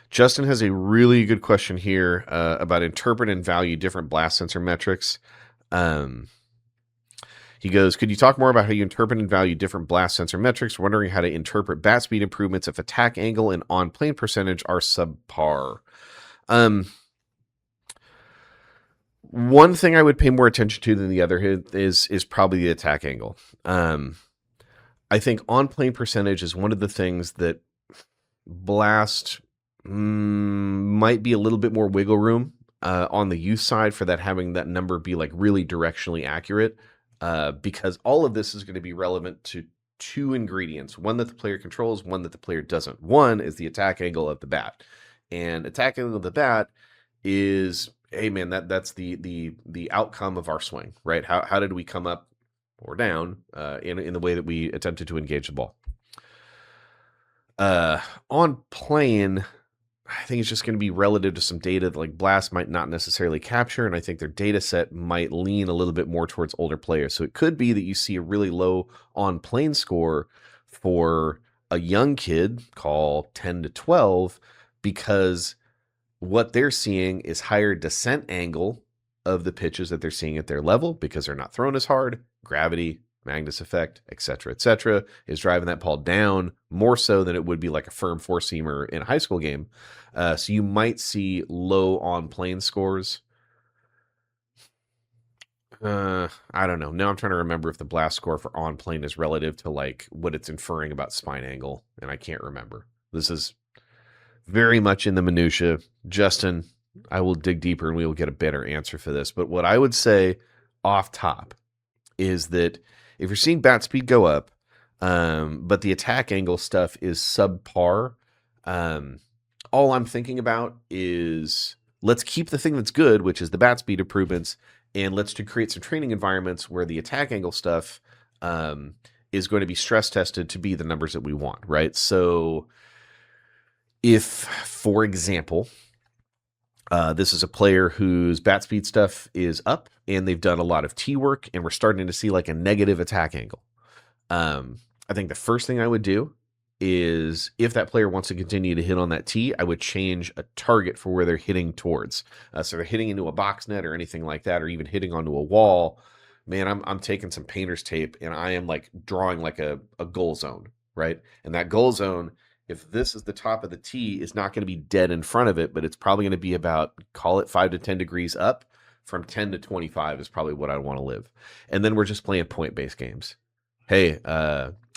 Justin has a really good question here about interpret and value different blast sensor metrics. He goes, could you talk more about how you interpret and value different blast sensor metrics? Wondering how to interpret bat speed improvements if attack angle and on plane percentage are subpar. One thing I would pay more attention to than the other is probably the attack angle. I think on plane percentage is one of the things that blast might be a little bit more wiggle room on the use side for that, having that number be like really directionally accurate, because all of this is going to be relevant to 2 ingredients, one that the player controls, one that the player doesn't. One is the attack angle of the bat, and attack angle of the bat is, hey man, that's the outcome of our swing, right? How did we come up or down in the way that we attempted to engage the ball? On plane, I think it's just going to be relative to some data that like Blast might not necessarily capture, and I think their data set might lean a little bit more towards older players. So it could be that you see a really low on plane score for a young kid, call 10 to 12, because what they're seeing is higher descent angle of the pitches that they're seeing at their level because they're not thrown as hard. Gravity, Magnus effect, etc., is driving that ball down more so than it would be like a firm four-seamer in a high school game. So you might see low on plane scores. I don't know. Now I'm trying to remember if the blast score for on plane is relative to like what it's inferring about spine angle, and I can't remember. This is very much in the minutia. Justin, I will dig deeper and we will get a better answer for this. But what I would say off top is that if you're seeing bat speed go up, but the attack angle stuff is subpar, all I'm thinking about is let's keep the thing that's good, which is the bat speed improvements, and let's create some training environments where the attack angle stuff is going to be stress tested to be the numbers that we want, right? So if, for example, this is a player whose bat speed stuff is up and they've done a lot of T work and we're starting to see like a negative attack angle, I think the first thing I would do is if that player wants to continue to hit on that T, I would change a target for where they're hitting towards. So they're hitting into a box net or anything like that, or even hitting onto a wall. Man, I'm taking some painter's tape and I am like drawing like a goal zone, right? And that goal zone, if this is the top of the tee, is not going to be dead in front of it, but it's probably going to be about, call it 5 to 10 degrees up. From 10 to 25 is probably what I want to live. And then we're just playing point-based games. Hey,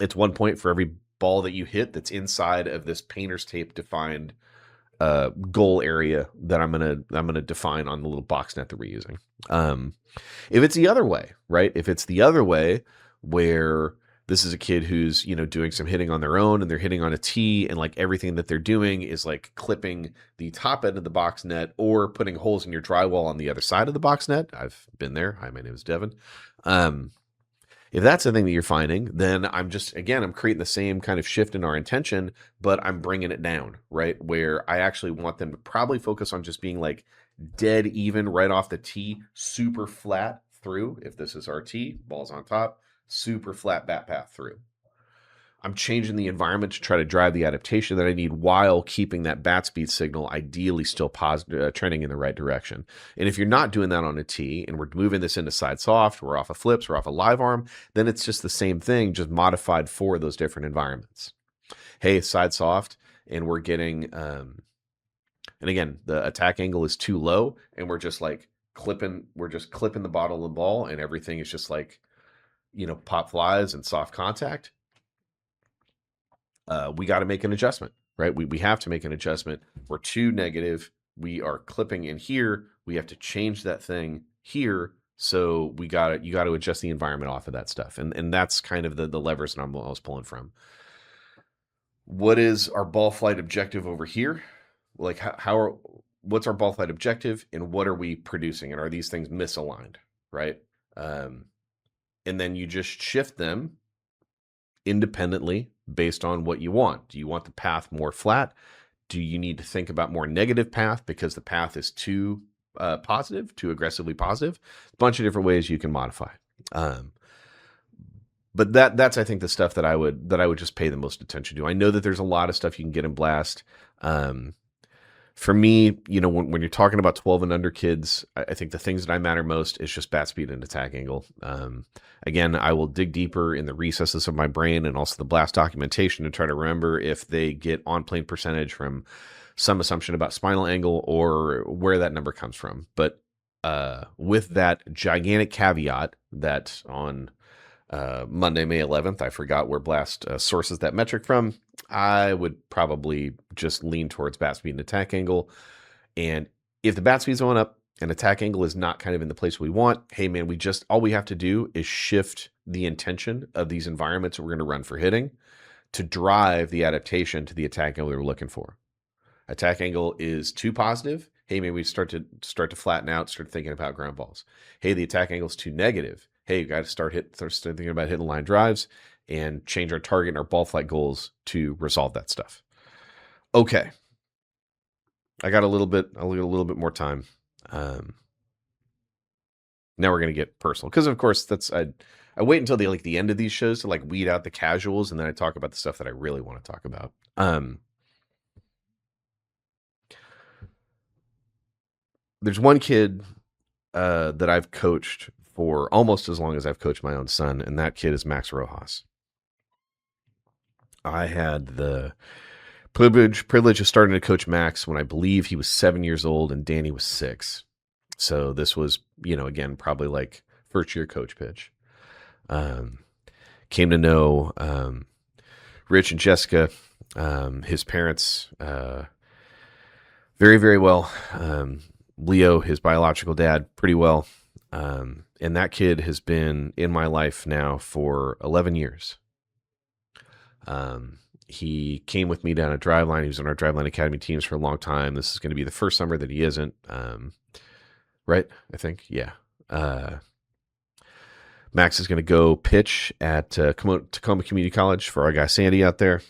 it's 1 point for every ball that you hit that's inside of this painter's tape defined goal area that I'm gonna define on the little box net that we're using. If it's the other way, right? If it's the other way where this is a kid who's, doing some hitting on their own and they're hitting on a tee and like everything that they're doing is like clipping the top end of the box net or putting holes in your drywall on the other side of the box net. I've been there. Hi, my name is Deven. If that's the thing that you're finding, then I'm creating the same kind of shift in our intention, but I'm bringing it down, right? Where I actually want them to probably focus on just being like dead even right off the tee, super flat through. If this is our tee, ball's on top, super flat bat path through. I'm changing the environment to try to drive the adaptation that I need while keeping that bat speed signal ideally still positive, trending in the right direction. And if you're not doing that on a tee and we're moving this into side soft, we're off of flips, we're off a live arm, then it's just the same thing, just modified for those different environments. Hey, side soft, and we're getting, and again, the attack angle is too low, and we're just clipping the bottom of the ball, and everything is just like, pop flies and soft contact. We got to make an adjustment, right? We have to make an adjustment. We're too negative. We are clipping in here. We have to change that thing here So you got to adjust the environment off of that stuff, and that's kind of the levers that I was pulling from. What is our ball flight objective over here? Like what's our ball flight objective, and what are we producing, and are these things misaligned, right? Um, and then you just shift them independently based on what you want. Do you want the path more flat? Do you need to think about more negative path because the path is too positive, too aggressively positive? A bunch of different ways you can modify. But that's I think the stuff that I would just pay the most attention to. I know that there's a lot of stuff you can get in Blast. For me, when you're talking about 12 and under kids, I think the things that matter most is just bat speed and attack angle. Again, I will dig deeper in the recesses of my brain and also the Blast documentation to try to remember if they get on plane percentage from some assumption about spinal angle or where that number comes from. But with that gigantic caveat that on Monday, May 11th, I forgot where Blast sources that metric from. I would probably just lean towards bat speed and attack angle. And if the bat speed's going up and attack angle is not kind of in the place we want, hey man, all we have to do is shift the intention of these environments that we're going to run for hitting to drive the adaptation to the attack angle we're looking for. Attack angle is too positive. Hey, maybe we start to flatten out, start thinking about ground balls. Hey, the attack angle is too negative. Hey, you got to start thinking about hitting line drives and change our target and our ball flight goals to resolve that stuff. Okay, I got a little bit more time. Now we're gonna get personal because, of course, I wait until the end of these shows to weed out the casuals, and then I talk about the stuff that I really want to talk about. There's one kid that I've coached for almost as long as I've coached my own son, and that kid is Max Rojas. I had the privilege of starting to coach Max when I believe he was 7 years old and Danny was 6. So this was, again, probably first year coach pitch. Came to know Rich and Jessica, his parents, very, very well. Leo, his biological dad, pretty well. And that kid has been in my life now for 11 years. He came with me down at Driveline. He was on our Driveline Academy teams for a long time. This is going to be the first summer that he isn't. Right? I think. Yeah. Max is going to go pitch at Tacoma Community College for our guy Sandy out there.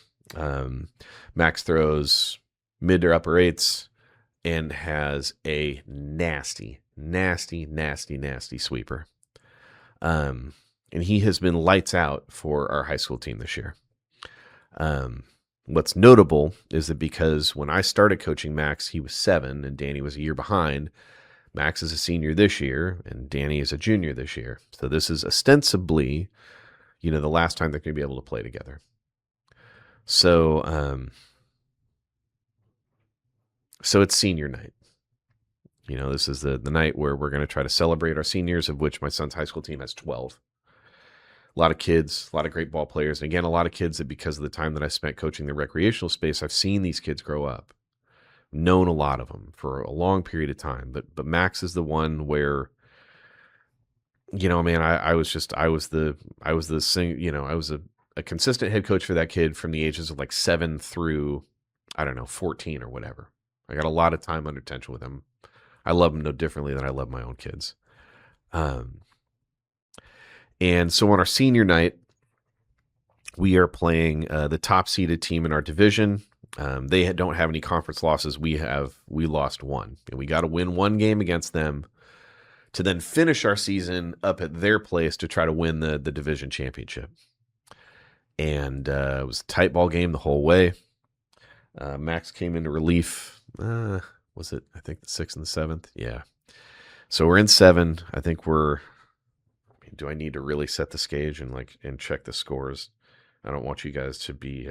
Max throws mid to upper eights and has a nasty sweeper. And he has been lights out for our high school team this year. What's notable is that because when I started coaching Max, he was 7 and Danny was a year behind. Max is a senior this year and Danny is a junior this year. So this is ostensibly, the last time they're going to be able to play together. So, so it's senior night. This is the night where we're going to try to celebrate our seniors, of which my son's high school team has 12. A lot of kids, a lot of great ball players. And again, a lot of kids that because of the time that I spent coaching the recreational space, I've seen these kids grow up. Known a lot of them for a long period of time. But Max is the one where, man, I was a consistent head coach for that kid from the ages of 7 through, 14 or whatever. I got a lot of time under tension with him. I love him no differently than I love my own kids. And so on our senior night, we are playing the top seeded team in our division. They don't have any conference losses. We lost one, and we got to win one game against them to then finish our season up at their place to try to win the division championship. And it was a tight ball game the whole way. Max came into relief. Was it, I think, the 6th and the 7th? Yeah. So we're in 7. I think do I need to really set the stage and check the scores? I don't want you guys to be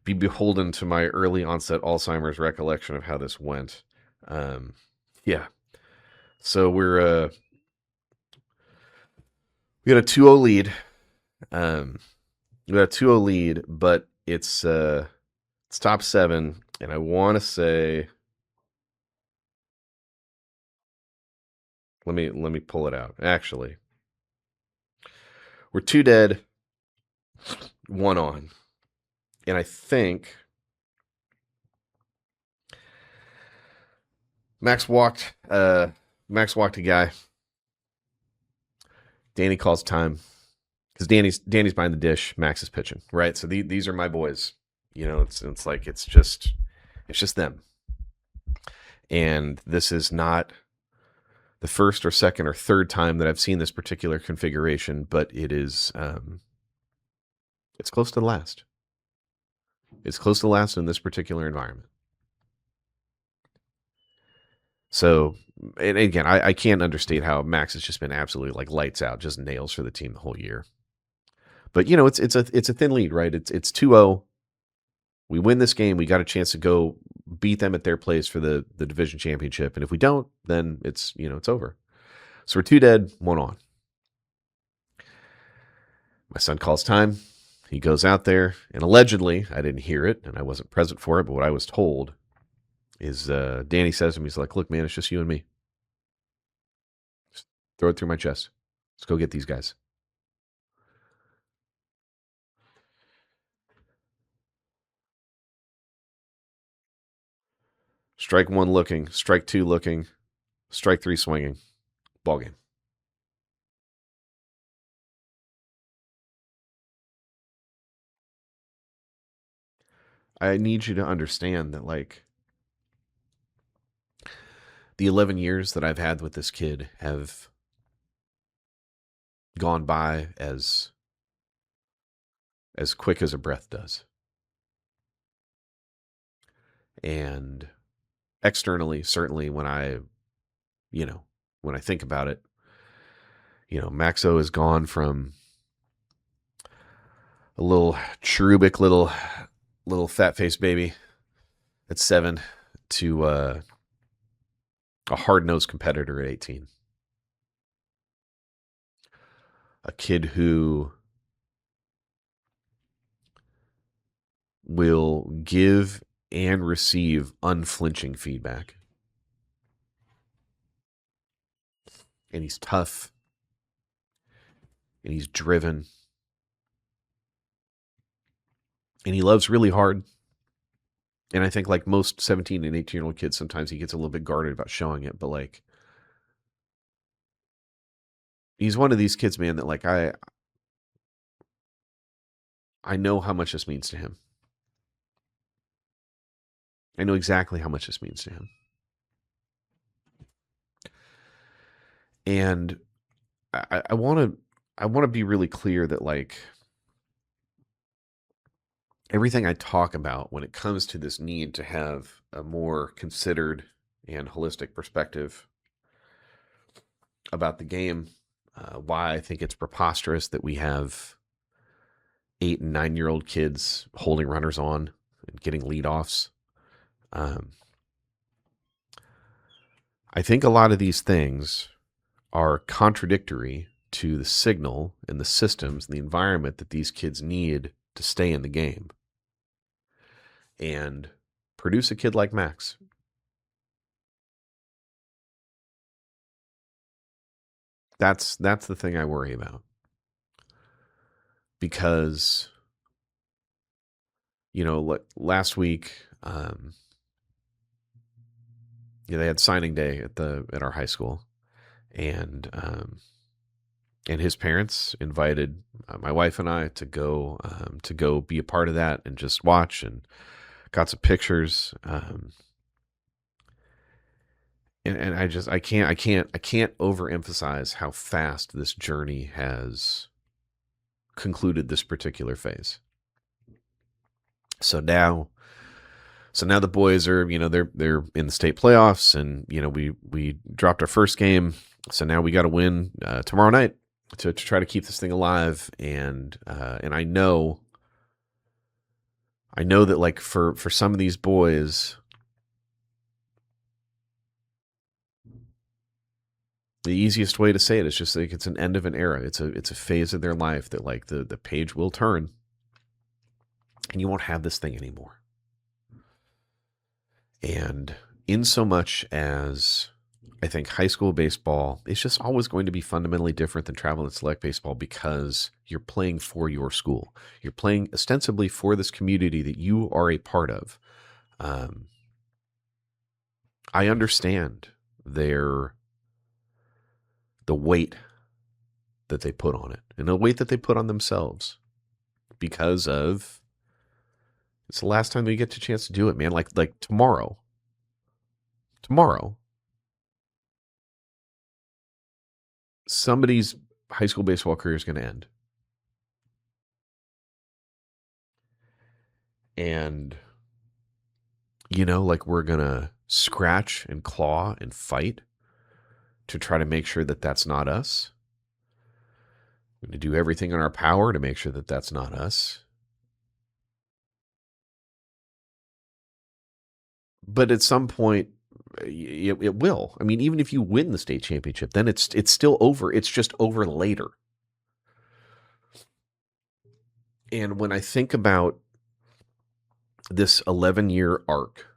beholden to my early onset Alzheimer's recollection of how this went. Yeah. So we got a 2-0 lead. We got a 2-0 lead, but it's top 7, and I want to say Let me pull it out. Actually, we're 2 dead, 1 on. And I think Max walked a guy. Danny calls time because Danny's behind the dish. Max is pitching, right? So these are my boys. You know, it's like it's just them. And this is not the first or second or third time that I've seen this particular configuration, but it is it's close to the last. It's close to the last in this particular environment. So, and again, I can't understate how Max has just been absolutely like lights out, just nails for the team the whole year. But you know, it's a thin lead, right? It's 2-0. We win this game, we got a chance to go beat them at their place for the division championship, and if we don't, then it's over. So we're 2 dead, 1 on. My son calls time. He goes out there, and allegedly, I didn't hear it, and I wasn't present for it, but what I was told is Danny says to me, he's like, "Look, man, it's just you and me. Just throw it through my chest. Let's go get these guys." Strike 1 looking, strike 2 looking, strike 3 swinging. Ball game. I need you to understand that, like, the 11 years that I've had with this kid have gone by as quick as a breath does. And externally, certainly when I think about it, Maxo has gone from a little cherubic little fat-faced baby at 7 to a hard-nosed competitor at 18. A kid who will give and receive unflinching feedback. And he's tough. And he's driven. And he loves really hard. And I think like most 17 and 18-year-old kids, sometimes he gets a little bit guarded about showing it. But like, he's one of these kids, man, that like I know how much this means to him. I know exactly how much this means to him. And I want to be really clear that like everything I talk about when it comes to this need to have a more considered and holistic perspective about the game, why I think it's preposterous that we have 8 and 9-year-old kids holding runners on and getting leadoffs. I think a lot of these things are contradictory to the signal and the systems and the environment that these kids need to stay in the game and produce a kid like Max. That's the thing I worry about. Because, last week, they had signing day at our high school, and his parents invited my wife and I to go be a part of that and just watch, and got some pictures. And I can't overemphasize how fast this journey has concluded this particular phase. So now the boys are, they're in the state playoffs, and we dropped our first game. So now we got to win tomorrow night to try to keep this thing alive. And I know that like for some of these boys, the easiest way to say it is just like it's an end of an era. It's a phase of their life that like the page will turn, and you won't have this thing anymore. And in so much as I think high school baseball is just always going to be fundamentally different than travel and select baseball because you're playing for your school. You're playing ostensibly for this community that you are a part of. Um, I understand the weight that they put on it and the weight that they put on themselves because of it's the last time they get a chance to do it, man. Like tomorrow, somebody's high school baseball career is going to end. And, like we're going to scratch and claw and fight to try to make sure that that's not us. We're going to do everything in our power to make sure that that's not us. But at some point, it will. I mean, even if you win the state championship, then it's still over. It's just over later. And when I think about this 11-year arc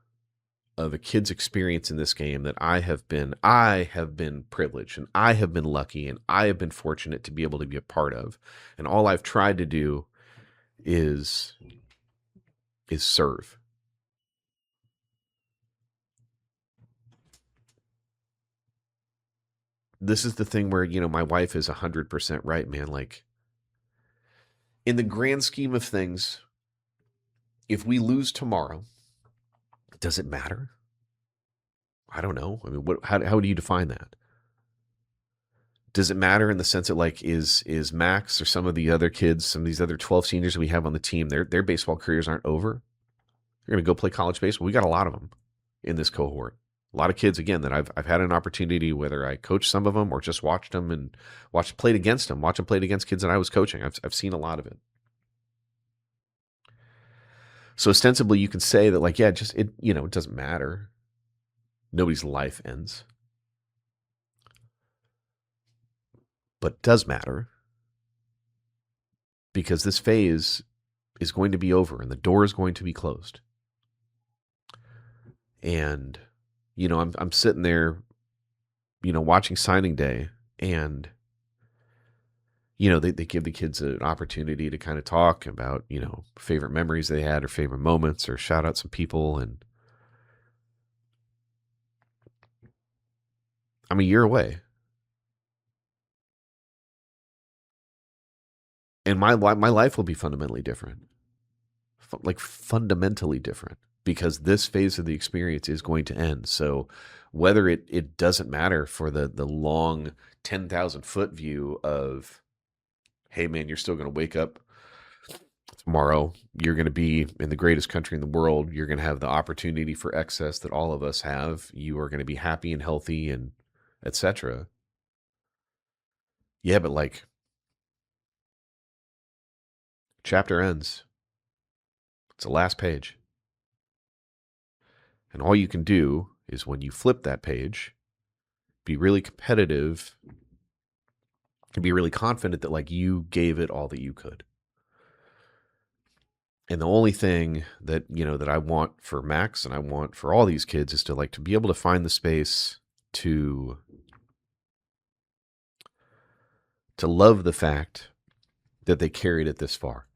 of a kid's experience in this game that I have been privileged and I have been lucky and I have been fortunate to be able to be a part of. And all I've tried to do is serve. This is the thing where, my wife is 100% right, man. Like, in the grand scheme of things, if we lose tomorrow, does it matter? I don't know. I mean, how do you define that? Does it matter in the sense that, like, is Max or some of the other kids, some of these other 12 seniors that we have on the team, their baseball careers aren't over? They're going to go play college baseball. We got a lot of them in this cohort. A lot of kids, again, that I've had an opportunity, whether I coached some of them or just watched them and played against them, played against kids that I was coaching. I've seen a lot of it. So ostensibly you can say that, like, yeah, it doesn't matter. Nobody's life ends. But it does matter because this phase is going to be over and the door is going to be closed. And, I'm sitting there, watching signing day, and, they give the kids an opportunity to kind of talk about, favorite memories they had or favorite moments or shout out some people. And I'm a year away. And my life will be fundamentally different. Like fundamentally different, because this phase of the experience is going to end. So whether it doesn't matter for the long 10,000 foot view of, hey man, you're still going to wake up tomorrow. You're going to be in the greatest country in the world. You're going to have the opportunity for excess that all of us have. You are going to be happy and healthy and etc. Yeah, but like, chapter ends. It's the last page. And all you can do is, when you flip that page, be really competitive and be really confident that, like, you gave it all that you could. And the only thing that, that I want for Max and I want for all these kids is to be able to find the space to love the fact that they carried it this far.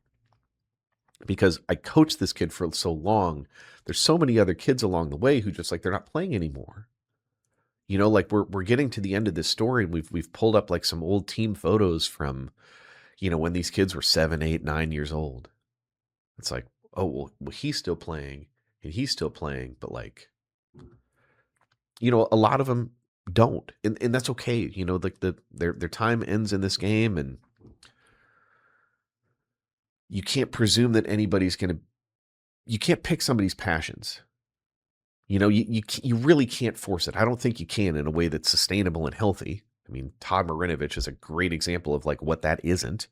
Because I coached this kid for so long. There's so many other kids along the way who just, like, they're not playing anymore. Like, we're getting to the end of this story, and we've pulled up like some old team photos from, when these kids were 7, 8, 9 years old. It's like, oh, well, he's still playing and he's still playing, but, like, a lot of them don't, and that's okay. Like, their time ends in this game, and you can't presume that anybody's you can't pick somebody's passions. You really can't force it. I don't think you can in a way that's sustainable and healthy. I mean, Todd Marinovich is a great example of, like, what that isn't.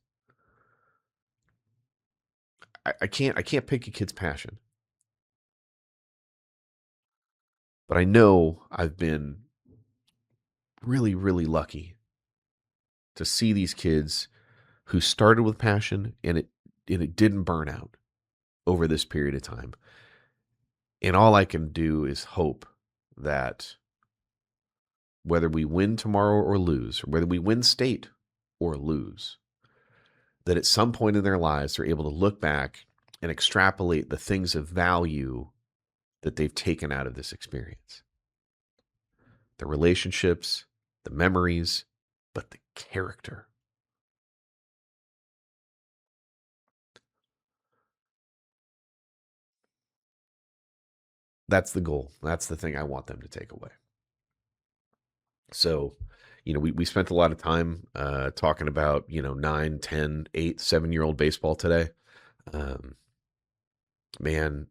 I can't pick a kid's passion. But I know I've been really, really lucky to see these kids who started with passion and it didn't burn out over this period of time. And all I can do is hope that whether we win tomorrow or lose, or whether we win state or lose, that at some point in their lives, they're able to look back and extrapolate the things of value that they've taken out of this experience. The relationships, the memories, but the character. That's the goal. That's the thing I want them to take away. So, we spent a lot of time talking about, 9, 10, 8, 7-year-old baseball today. Man,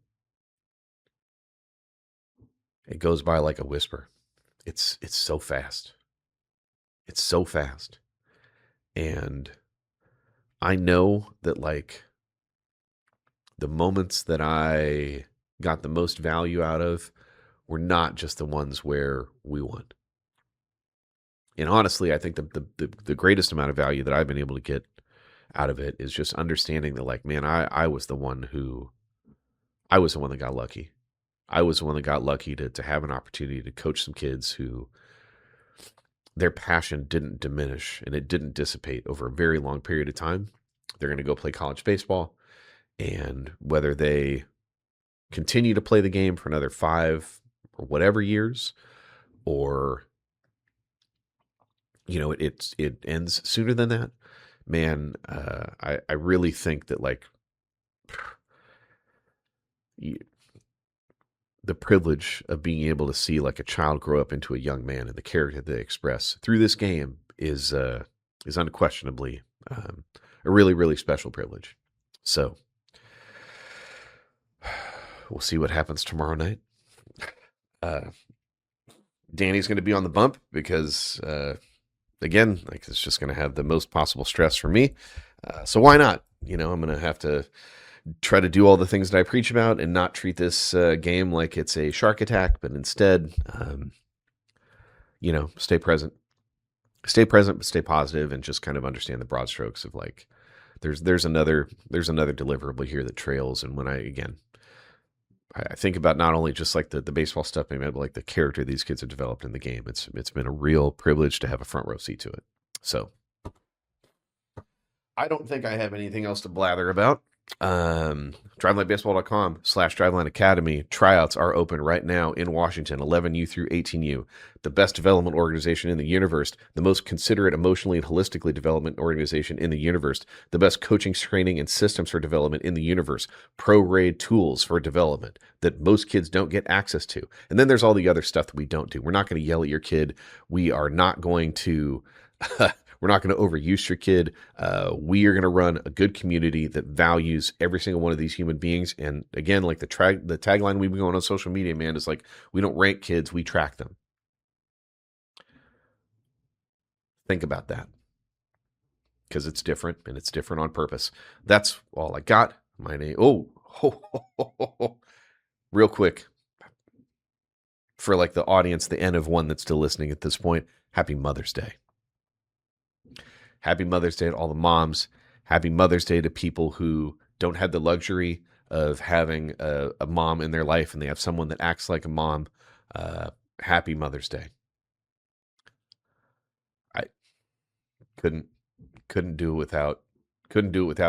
it goes by like a whisper. It's so fast. It's so fast. And I know that, like, the moments that I got the most value out of were not just the ones where we won. And honestly, I think the greatest amount of value that I've been able to get out of it is just understanding that, like, man, I was the one that got lucky. I was the one that got lucky to have an opportunity to coach some kids who their passion didn't diminish and it didn't dissipate over a very long period of time. They're going to go play college baseball. And whether they continue to play the game for another 5 or whatever years, or, it ends sooner than that, man, I really think that, like, the privilege of being able to see, like, a child grow up into a young man and the character they express through this game is unquestionably a really, really special privilege. So we'll see what happens tomorrow night. Danny's going to be on the bump because, again, like, it's just going to have the most possible stress for me. So why not? I'm going to have to try to do all the things that I preach about and not treat this game like it's a shark attack, but instead, stay present, but stay positive, and just kind of understand the broad strokes of, like, there's another deliverable here that trails. And when I think about not only just, like, the baseball stuff, maybe, but, like, the character these kids have developed in the game, it's been a real privilege to have a front row seat to it. So I don't think I have anything else to blather about. DrivelineBaseball.com/Driveline Academy. Tryouts are open right now in Washington, 11U through 18U. The best development organization in the universe, the most considerate, emotionally and holistically development organization in the universe, the best coaching, training, and systems for development in the universe, pro-grade tools for development that most kids don't get access to. And then there's all the other stuff that we don't do. We're not going to yell at your kid. We are not going to... We're not going to overuse your kid. We are going to run a good community that values every single one of these human beings. And again, like the tagline we've been going on social media, man, is like, we don't rank kids, we track them. Think about that, because it's different, and it's different on purpose. That's all I got. My name. Real quick, for, like, the audience, the N of one that's still listening at this point, happy Mother's Day. Happy Mother's Day to all the moms. Happy Mother's Day to people who don't have the luxury of having a mom in their life and they have someone that acts like a mom. Happy Mother's Day. I couldn't do it without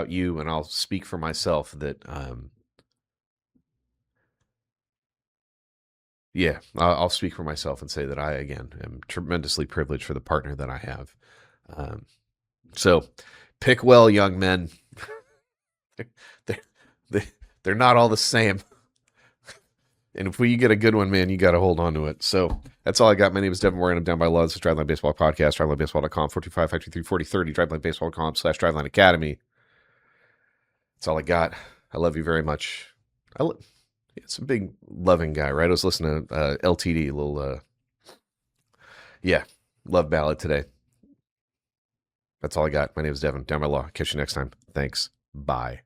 you, and I'll speak for myself that I'll speak for myself and say that I, again, am tremendously privileged for the partner that I have. So pick well, young men. They're not all the same. And if you get a good one, man, you got to hold on to it. So that's all I got. My name is Deven Morgan. I'm down by law. This is Driveline Baseball Podcast. DrivelineBaseball.com, 425-523-4030. DrivelineBaseball.com/Driveline Academy. That's all I got. I love you very much. It's a big loving guy, right? I was listening to LTD, little, love ballad today. That's all I got. My name is Deven. Down by law. Catch you next time. Thanks. Bye.